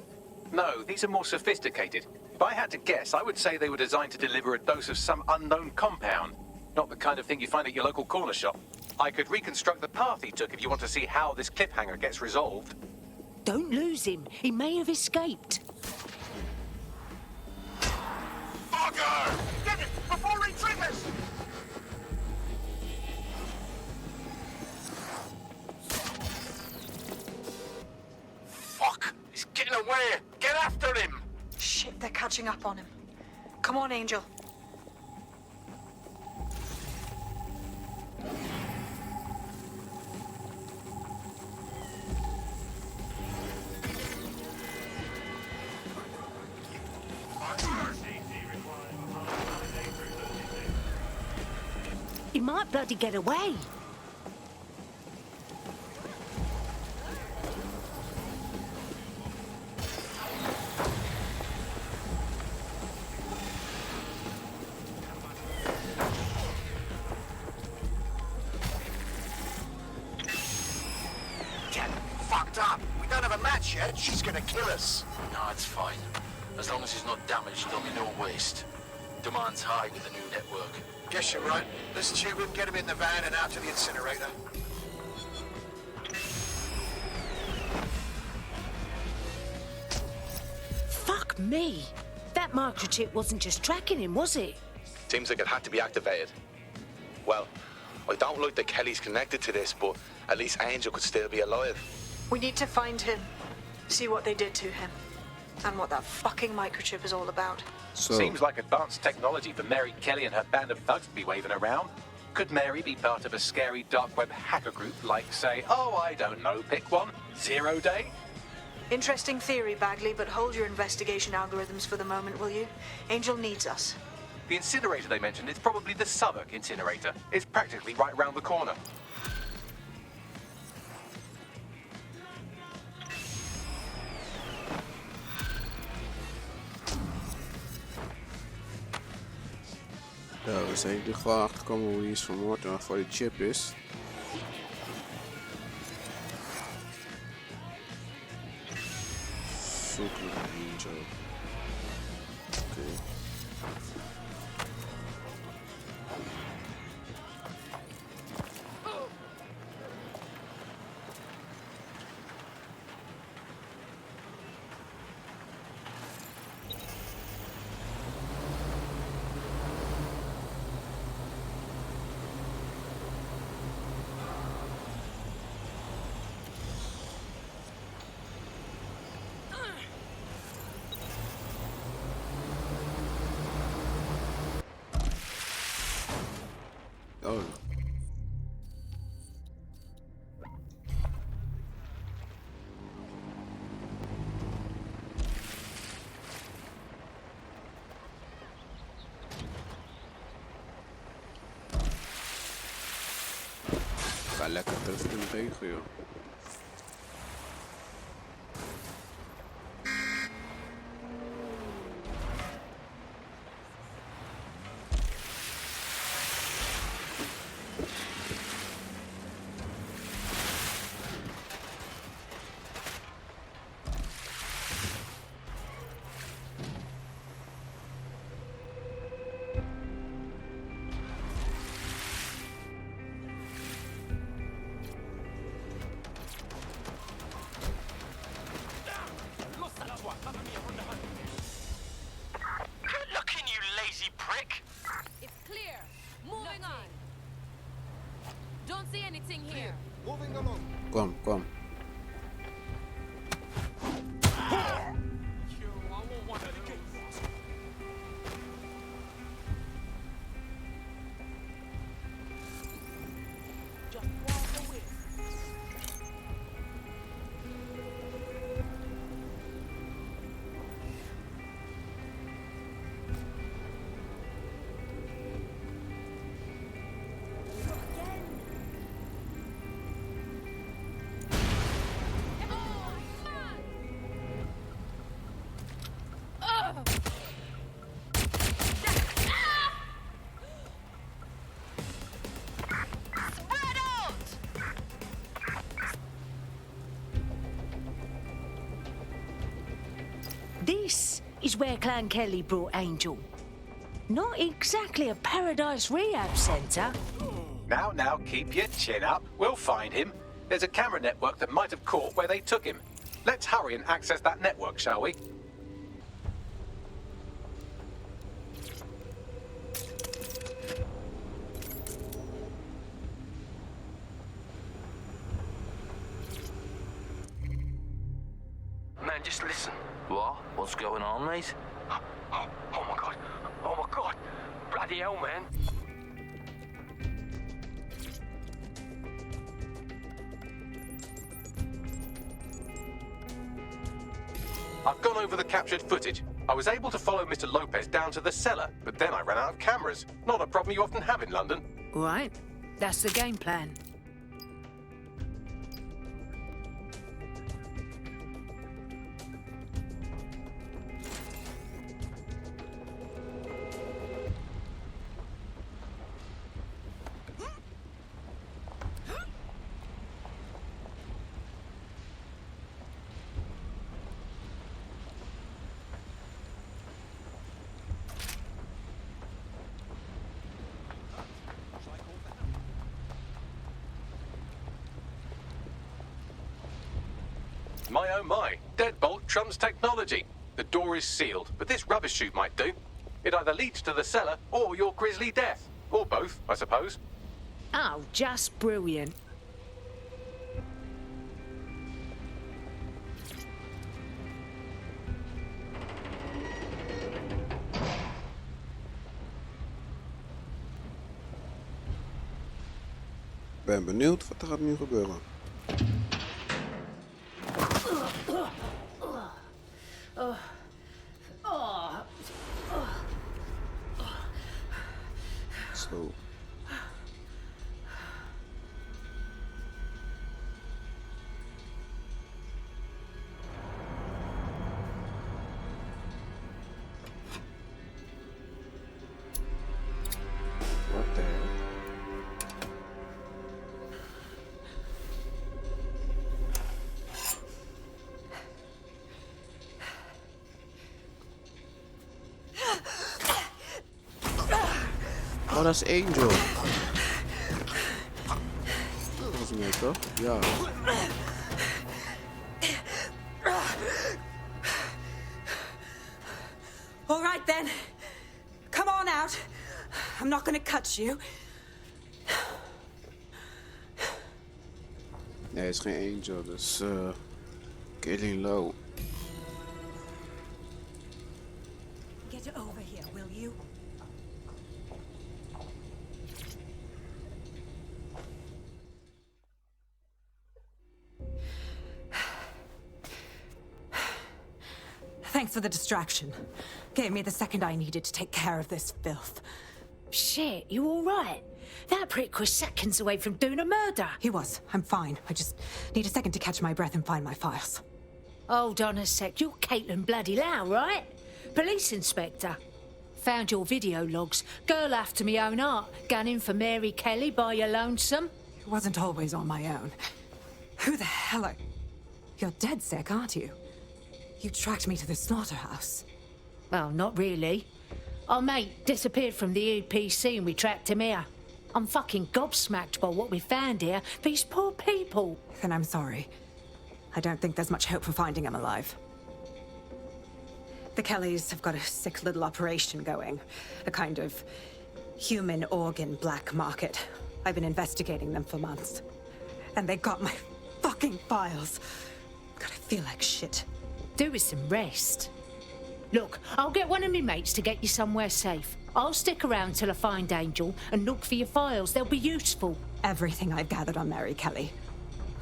No, these are more sophisticated. If I had to guess, I would say they were designed to deliver a dose of some unknown compound. Not the kind of thing you find at your local corner shop. I could reconstruct the path he took if you want to see how this cliffhanger gets resolved. Don't lose him. He may have escaped. Fucker! Get it before he triggers! Fuck! He's getting away! Get after him! Shit, they're catching up on him. Come on, Angel. He might bloody get away. Get fucked up! We don't have a match yet. She's gonna kill us. No, it's fine. As long as he's not damaged, there'll be no waste. Demand's high with the new network. Guess you're right. Let's tube him, get him in the van and out to the incinerator. Fuck me. That microchip wasn't just tracking him, was it? Seems like it had to be activated. Well, I don't like that Kelly's connected to this, but at least Angel could still be alive. We need to find him. See what they did to him. And what that fucking microchip is all about. Seems like advanced technology for Mary Kelly and her band of thugs to be waving around. Could Mary be part of a scary dark web hacker group like, say, oh, I don't know, pick one, 0 Day? Interesting theory, Bagley, but hold your investigation algorithms for the moment, will you? Angel needs us. The incinerator they mentioned is probably the Southwark incinerator. It's practically right round the corner. Ja, we zijn nu gewoon achterkomen hoe hij is vermoord en waarvoor die chip is. Zoek naar Angel. Oké. Oh. Ga lekker terug in de regen, joh. Good looking, you lazy prick! It's clear. Moving on. Don't see anything here. Moving along. Kom, kom. is where Clan Kelly brought Angel. Not exactly a paradise rehab centre. Now, keep your chin up. We'll find him. There's a camera network that might have caught where they took him. Let's hurry and access that network, shall we? Man, just listen. What? What's going on, mate? Oh my god. Oh my god. Bloody hell, man. I've gone over the captured footage. I was able to follow Mr. Lopez down to the cellar, but then I ran out of cameras. Not a problem you often have in London. Right. That's the game plan. My oh my, deadbolt trumps technology. The door is sealed, but this rubbish chute might do. It either leads to the cellar or your grisly death. Or both, I suppose. Oh, just brilliant. Ben benieuwd wat er gaat nu gebeuren. Zo. What the hell? Oh, dat is Angel. Dat was mij toch? Ja. All right then. Come on out. I'm not gonna cut you. Nee, het is geen Angel, dus Killing Low. Get over here, will you? Thanks for the distraction. Gave me the second I needed to take care of this filth. Shit, you all right? That prick was seconds away from doing a murder. He was. I'm fine. I just need a second to catch my breath and find my files. Hold on a sec. You're Caitlin Bloody Lau, right? Police inspector. Found your video logs. Girl after me own art. Gunning for Mary Kelly by your lonesome. It wasn't always on my own. Who the hell are... You're dead sick, aren't you? You tracked me to the slaughterhouse. Well, not really. Our mate disappeared from the EPC and we tracked him here. I'm fucking gobsmacked by what we found here. These poor people. Then I'm sorry. I don't think there's much hope for finding him alive. The Kellys have got a sick little operation going. A kind of human organ black market. I've been investigating them for months. And they got my fucking files. God, I feel like shit. Do with some rest. Look, I'll get one of me mates to get you somewhere safe. I'll stick around till I find Angel and look for your files. They'll be useful. Everything I've gathered on Mary Kelly.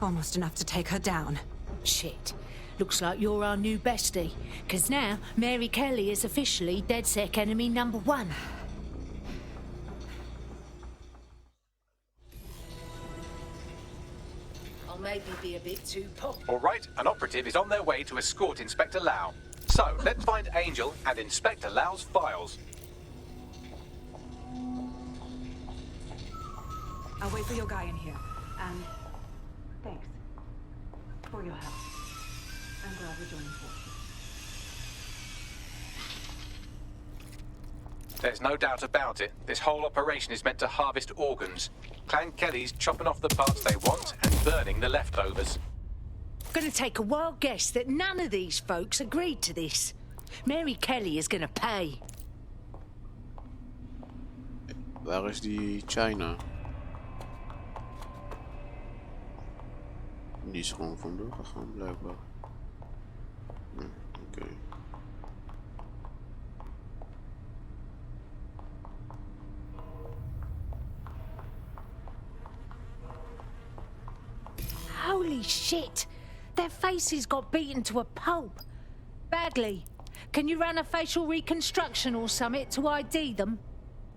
Almost enough to take her down. Shit. Looks like you're our new bestie. 'Cause now, Mary Kelly is officially DedSec enemy #1. I'll maybe be a bit too pop. All right, an operative is on their way to escort Inspector Lau. So, let's find Angel and Inspector Lau's files. I'll wait for your guy in here. And thanks for your help. I'm glad we're joining forces. There's no doubt about it. This whole operation is meant to harvest organs. Clan Kelly's chopping off the parts they want and burning the leftovers. Gonna take a wild guess that none of these folks agreed to this. Mary Kelly is gonna pay. Waar is die China? Die is gewoon vandoor gegaan, blijkbaar. Oké. Holy shit! Their faces got beaten to a pulp. Bagley, can you run a facial reconstruction or something to ID them?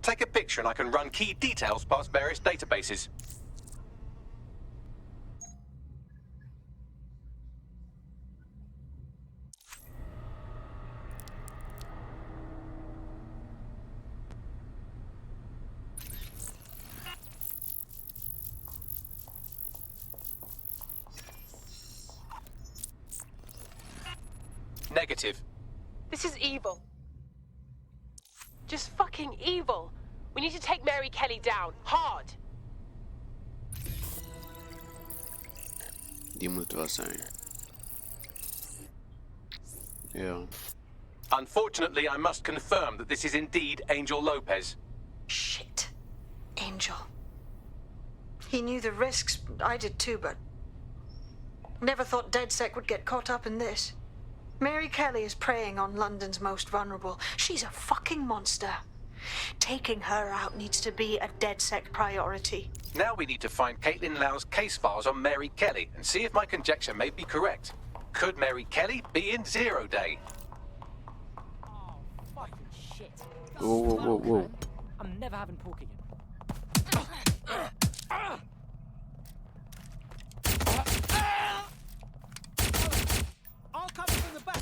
Take a picture and I can run key details past various databases. Negative. This is evil. Just fucking evil. We need to take Mary Kelly down. Hard. Die moet wel zijn. Ja. Unfortunately, I must confirm that this is indeed Angel Lopez. Shit. Angel. He knew the risks. I did too, but... Never thought DedSec would get caught up in this. Mary Kelly is preying on London's most vulnerable. She's a fucking monster. Taking her out needs to be a DedSec priority. Now we need to find Caitlin Lau's case files on Mary Kelly and see if my conjecture may be correct. Could Mary Kelly be in Zero Day? Oh, fucking shit. Whoa. I'm never having pork again. I'll come from the back.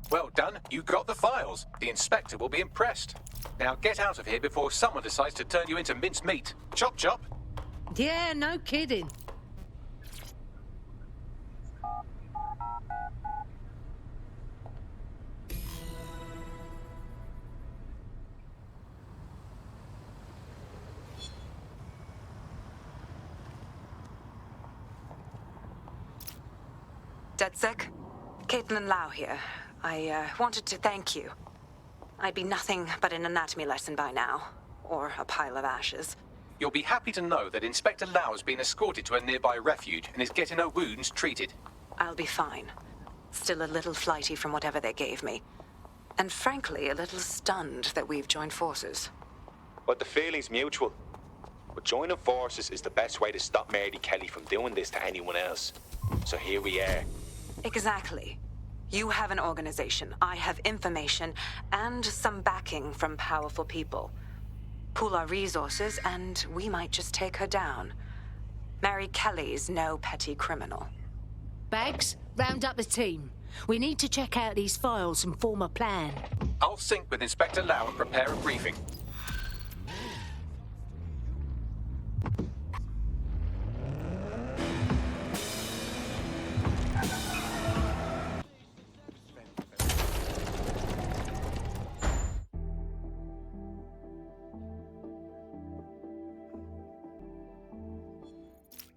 Well done, you got the files. The inspector will be impressed. Now get out of here before someone decides to turn you into minced meat. Chop chop. Yeah, no kidding. DedSec? Caitlin Lau here. I wanted to thank you. I'd be nothing but an anatomy lesson by now. Or a pile of ashes. You'll be happy to know that Inspector Lau has been escorted to a nearby refuge and is getting her wounds treated. I'll be fine. Still a little flighty from whatever they gave me. And frankly, a little stunned that we've joined forces. But the feeling's mutual. But joining forces is the best way to stop Mary Kelly from doing this to anyone else. So here we are. Exactly. You have an organization, I have information, and some backing from powerful people. Pool our resources, and we might just take her down. Mary Kelly's no petty criminal. Bags, round up the team. We need to check out these files and form a plan. I'll sync with Inspector Lau and prepare a briefing.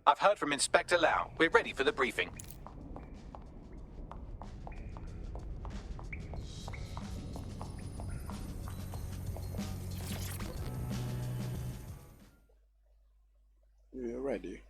I've heard from Inspector Lau. We're ready for the briefing. We're ready.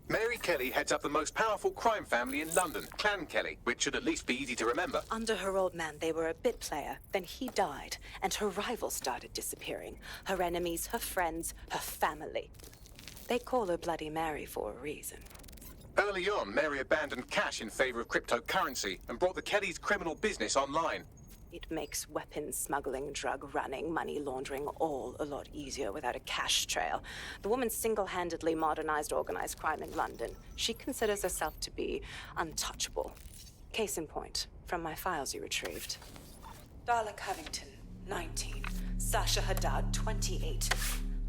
Mary Kelly heads up the most powerful crime family in London, Clan Kelly, which should at least be easy to remember. Under her old man, they were a bit player. Then he died, and her rivals started disappearing. Her enemies, her friends, her family. They call her Bloody Mary for a reason. Early on, Mary abandoned cash in favor of cryptocurrency and brought the Kellys' criminal business online. It makes weapons smuggling, drug running, money laundering all a lot easier without a cash trail. The woman single-handedly modernized organized crime in London. She considers herself to be untouchable. Case in point, from my files you retrieved. Darla Covington, 19. Sasha Haddad, 28.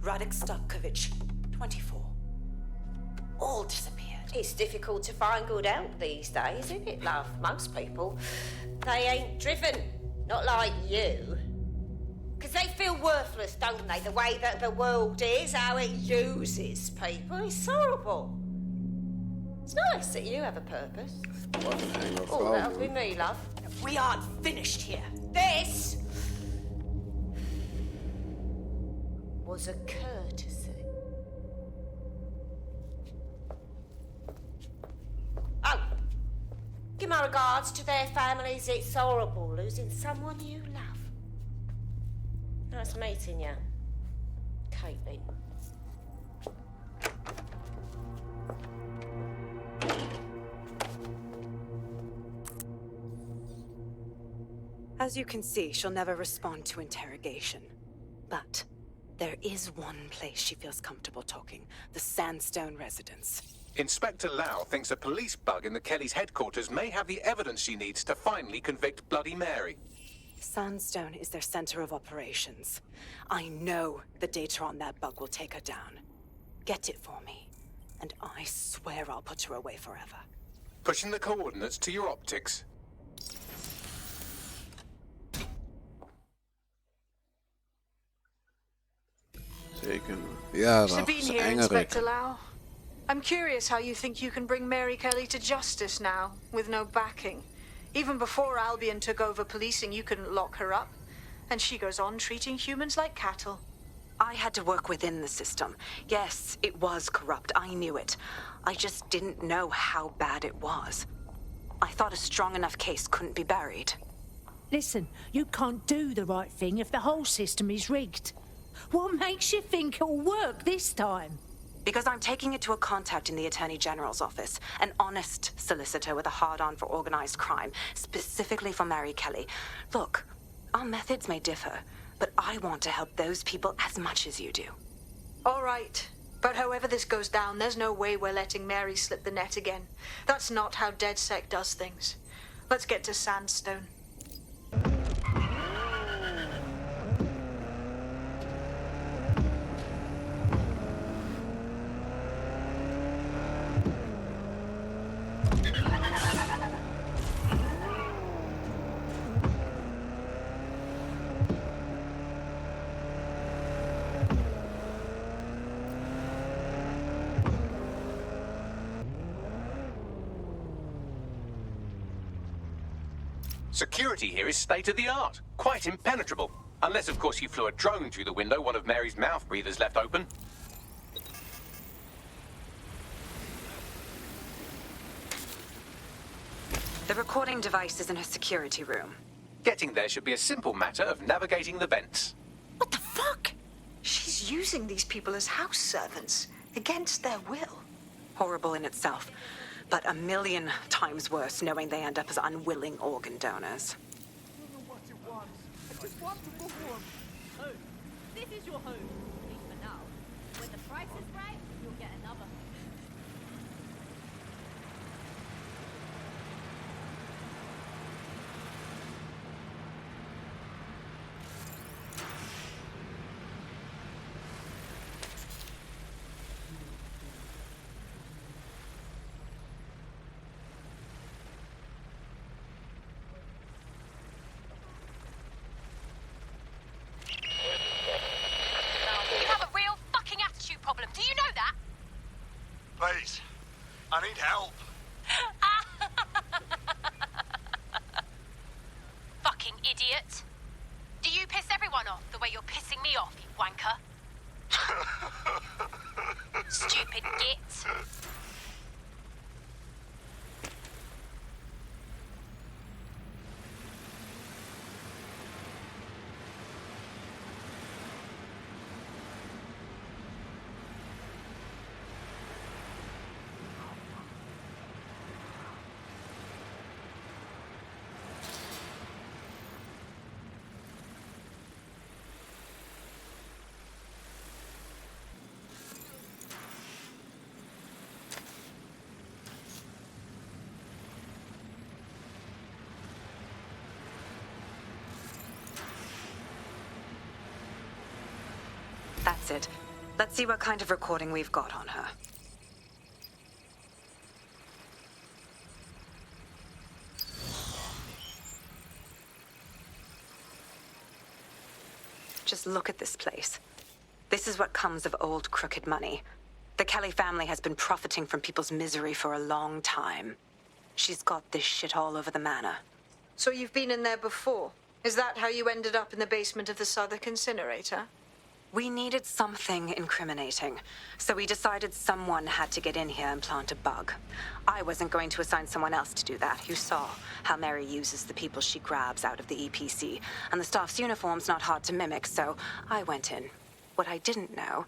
Radek Stavkovic, 24. All disappeared. It's difficult to find good help these days, isn't it, love? Most people, they ain't driven. Not like you. Because they feel worthless, don't they? The way that the world is, how it uses people. It's horrible. It's nice that you have a purpose. Oh, that'll be me, love. We aren't finished here. This was a courtesy. Oh, give my regards to their families. It's horrible losing someone you love. Nice meeting you, Caitlin. As you can see, she'll never respond to interrogation. But there is one place she feels comfortable talking. The Sandstone residence. Inspector Lau thinks a police bug in the Kellys' headquarters may have the evidence she needs to finally convict Bloody Mary. Sandstone is their center of operations. I know the data on that bug will take her down. Get it for me, and I swear I'll put her away forever. Pushing the coordinates to your optics. Zeker. Ja, Sabine dat is here, engerik. Inspector Lau. I'm curious how you think you can bring Mary Kelly to justice now, with no backing. Even before Albion took over policing, you couldn't lock her up. And she goes on treating humans like cattle. I had to work within the system. Yes, it was corrupt. I knew it. I just didn't know how bad it was. I thought a strong enough case couldn't be buried. Listen, you can't do the right thing if the whole system is rigged. What makes you think it'll work this time? Because I'm taking it to a contact in the Attorney General's office, an honest solicitor with a hard-on for organized crime, specifically for Mary Kelly. Look, our methods may differ, but I want to help those people as much as you do. All right. But however this goes down, there's no way we're letting Mary slip the net again. That's not how DedSec does things. Let's get to Sandstone. Security here is state-of-the-art, quite impenetrable. Unless, of course, you flew a drone through the window one of Mary's mouth breathers left open. The recording device is in her security room. Getting there should be a simple matter of navigating the vents. She's using these people as house servants, against their will. Horrible in itself, but a million times worse knowing they end up as unwilling organ donors. I just want to go home. Home. This is your home, at least for now. When the price is right, you'll get another. You have a real fucking attitude problem. Do you know that? Please, I need help. Fucking idiot. Do you piss everyone off the way you're pissing me off, you wanker? Stupid git. That's it. Let's see what kind of recording we've got on her. Just look at this place. This is what comes of old crooked money. The Kelly family has been profiting from people's misery for a long time. She's got this shit all over the manor. So you've been in there before? Is that how you ended up in the basement of the Southwark incinerator? We needed something incriminating, so we decided someone had to get in here and plant a bug. I wasn't going to assign someone else to do that. You saw how Mary uses the people she grabs out of the EPC, and the staff's uniform's not hard to mimic, so I went in. What I didn't know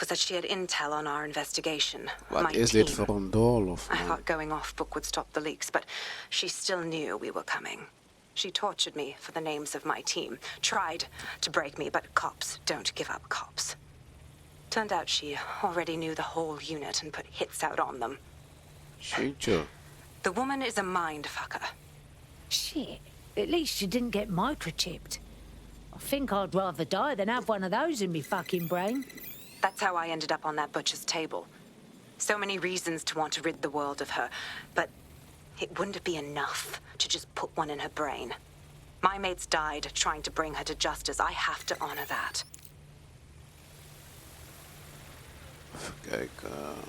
was that she had intel on our investigation. Wat is dit voor een doolhof? I thought going off book would stop the leaks, but she still knew we were coming. She tortured me for the names of my team, tried to break me, but cops don't give up cops. Turned out she already knew the whole unit and put hits out on them. Jeetje. The woman is a mind fucker. Shit. At least she didn't get microchipped. I think I'd rather die than have one of those in me fucking brain. That's how I ended up on that butcher's table. So many reasons to want to rid the world of her, but it wouldn't be enough to just put one in her brain. My mates died trying to bring her to justice. I have to honor that. Even kijken.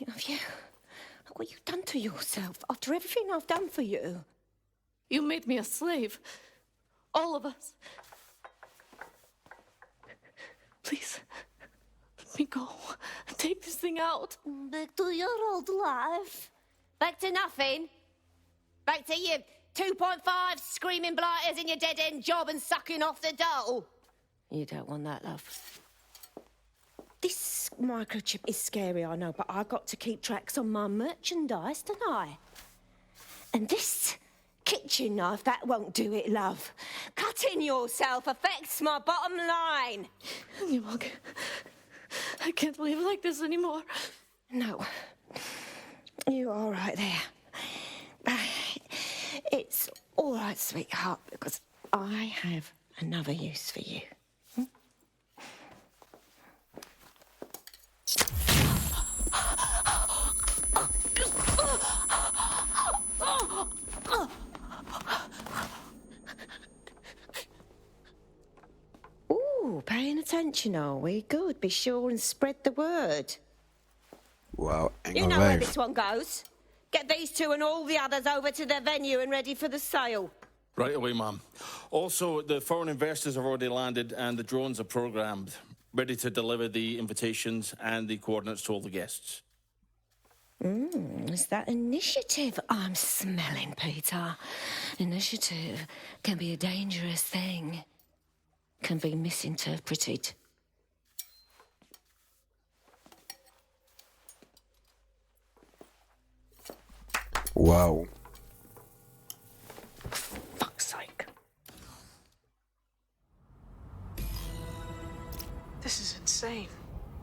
Of you. Look what you've done to yourself after everything I've done for you. You made me a slave. All of us. Please, let me go. Take this thing out. Back to your old life. Back to nothing. Back to you 2.5 screaming blighters in your dead-end job and sucking off the dole. You don't want that, love. This microchip is scary, I know, but I got to keep tracks on my merchandise, don't I? And this kitchen knife, that won't do it, love. Cutting yourself affects my bottom line. I can't live like this anymore. No. You're all right there. It's all right, sweetheart, because I have another use for you. Ooh, paying attention, are we? Good. Be sure and spread the word. Wauw, You know where this one goes. Get these two and all the others over to their venue and ready for the sale. Right away, Mum. Also, the foreign investors have already landed and the drones are programmed, ready to deliver the invitations and the coordinates to all the guests. Is that initiative I'm smelling, Peter? Initiative can be a dangerous thing. Can be misinterpreted. Wauw. Fuck's sake. This is insane.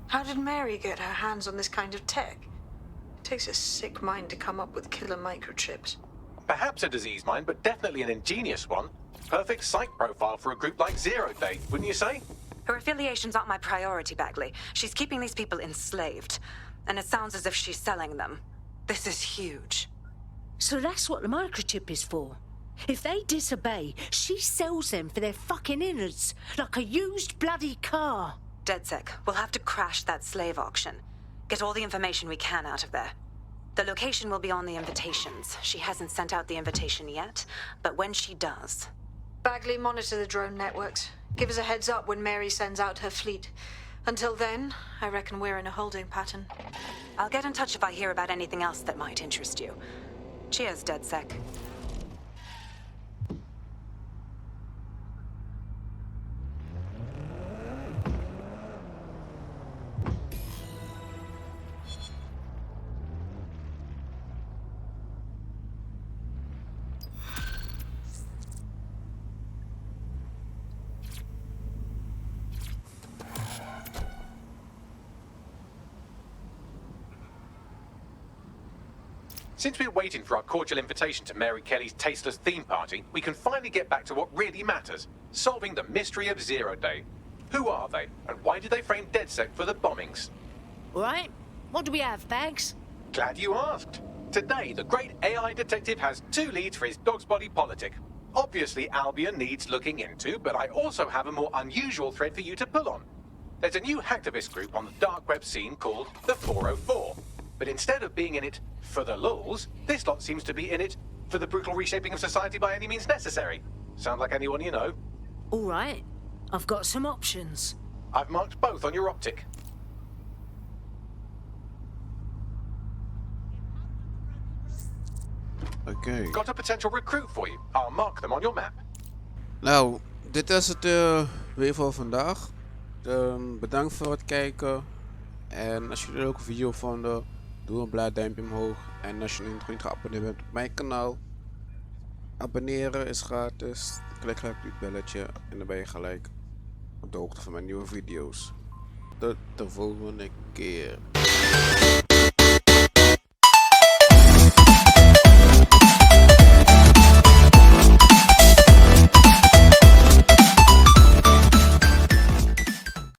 How did Mary get her hands on this kind of tech? It takes a sick mind to come up with killer microchips. Perhaps a disease mind, but definitely an ingenious one. Perfect site profile for a group like Zero Day, wouldn't you say? Her affiliations aren't my priority, Bagley. She's keeping these people enslaved. And it sounds as if she's selling them. This is huge. So that's what the microchip is for. If they disobey, she sells them for their fucking innards, like a used bloody car. DedSec, we'll have to crash that slave auction. Get all the information we can out of there. The location will be on the invitations. She hasn't sent out the invitation yet, but when she does... Bagley, monitor the drone networks. Give us a heads up when Mary sends out her fleet. Until then, I reckon we're in a holding pattern. I'll get in touch if I hear about anything else that might interest you. Cheers, DedSec. Since we're waiting for our cordial invitation to Mary Kelly's tasteless theme party, we can finally get back to what really matters, solving the mystery of Zero Day. Who are they, and why did they frame DedSec for the bombings? All right, what do we have, Bags? Glad you asked. Today, the great AI detective has 2 leads for his dog's body politic. Obviously, Albion needs looking into, but I also have a more unusual thread for you to pull on. There's a new hacktivist group on the dark web scene called the 404. But instead of being in it for the lulz, this lot seems to be in it for the brutal reshaping of society by any means necessary. Sound like anyone you know? All right, I've got some options. I've marked both on your optic. Oké. Got a potential recruit for you. I'll mark them on your map. Nou, dit was het weer voor vandaag. Bedankt voor het kijken. En als jullie een leuke video vonden, doe een blauw duimpje omhoog. En als je nog niet geabonneerd bent op mijn kanaal, abonneren is gratis. Klik gelijk op het belletje en dan ben je gelijk op de hoogte van mijn nieuwe video's. Tot de volgende keer.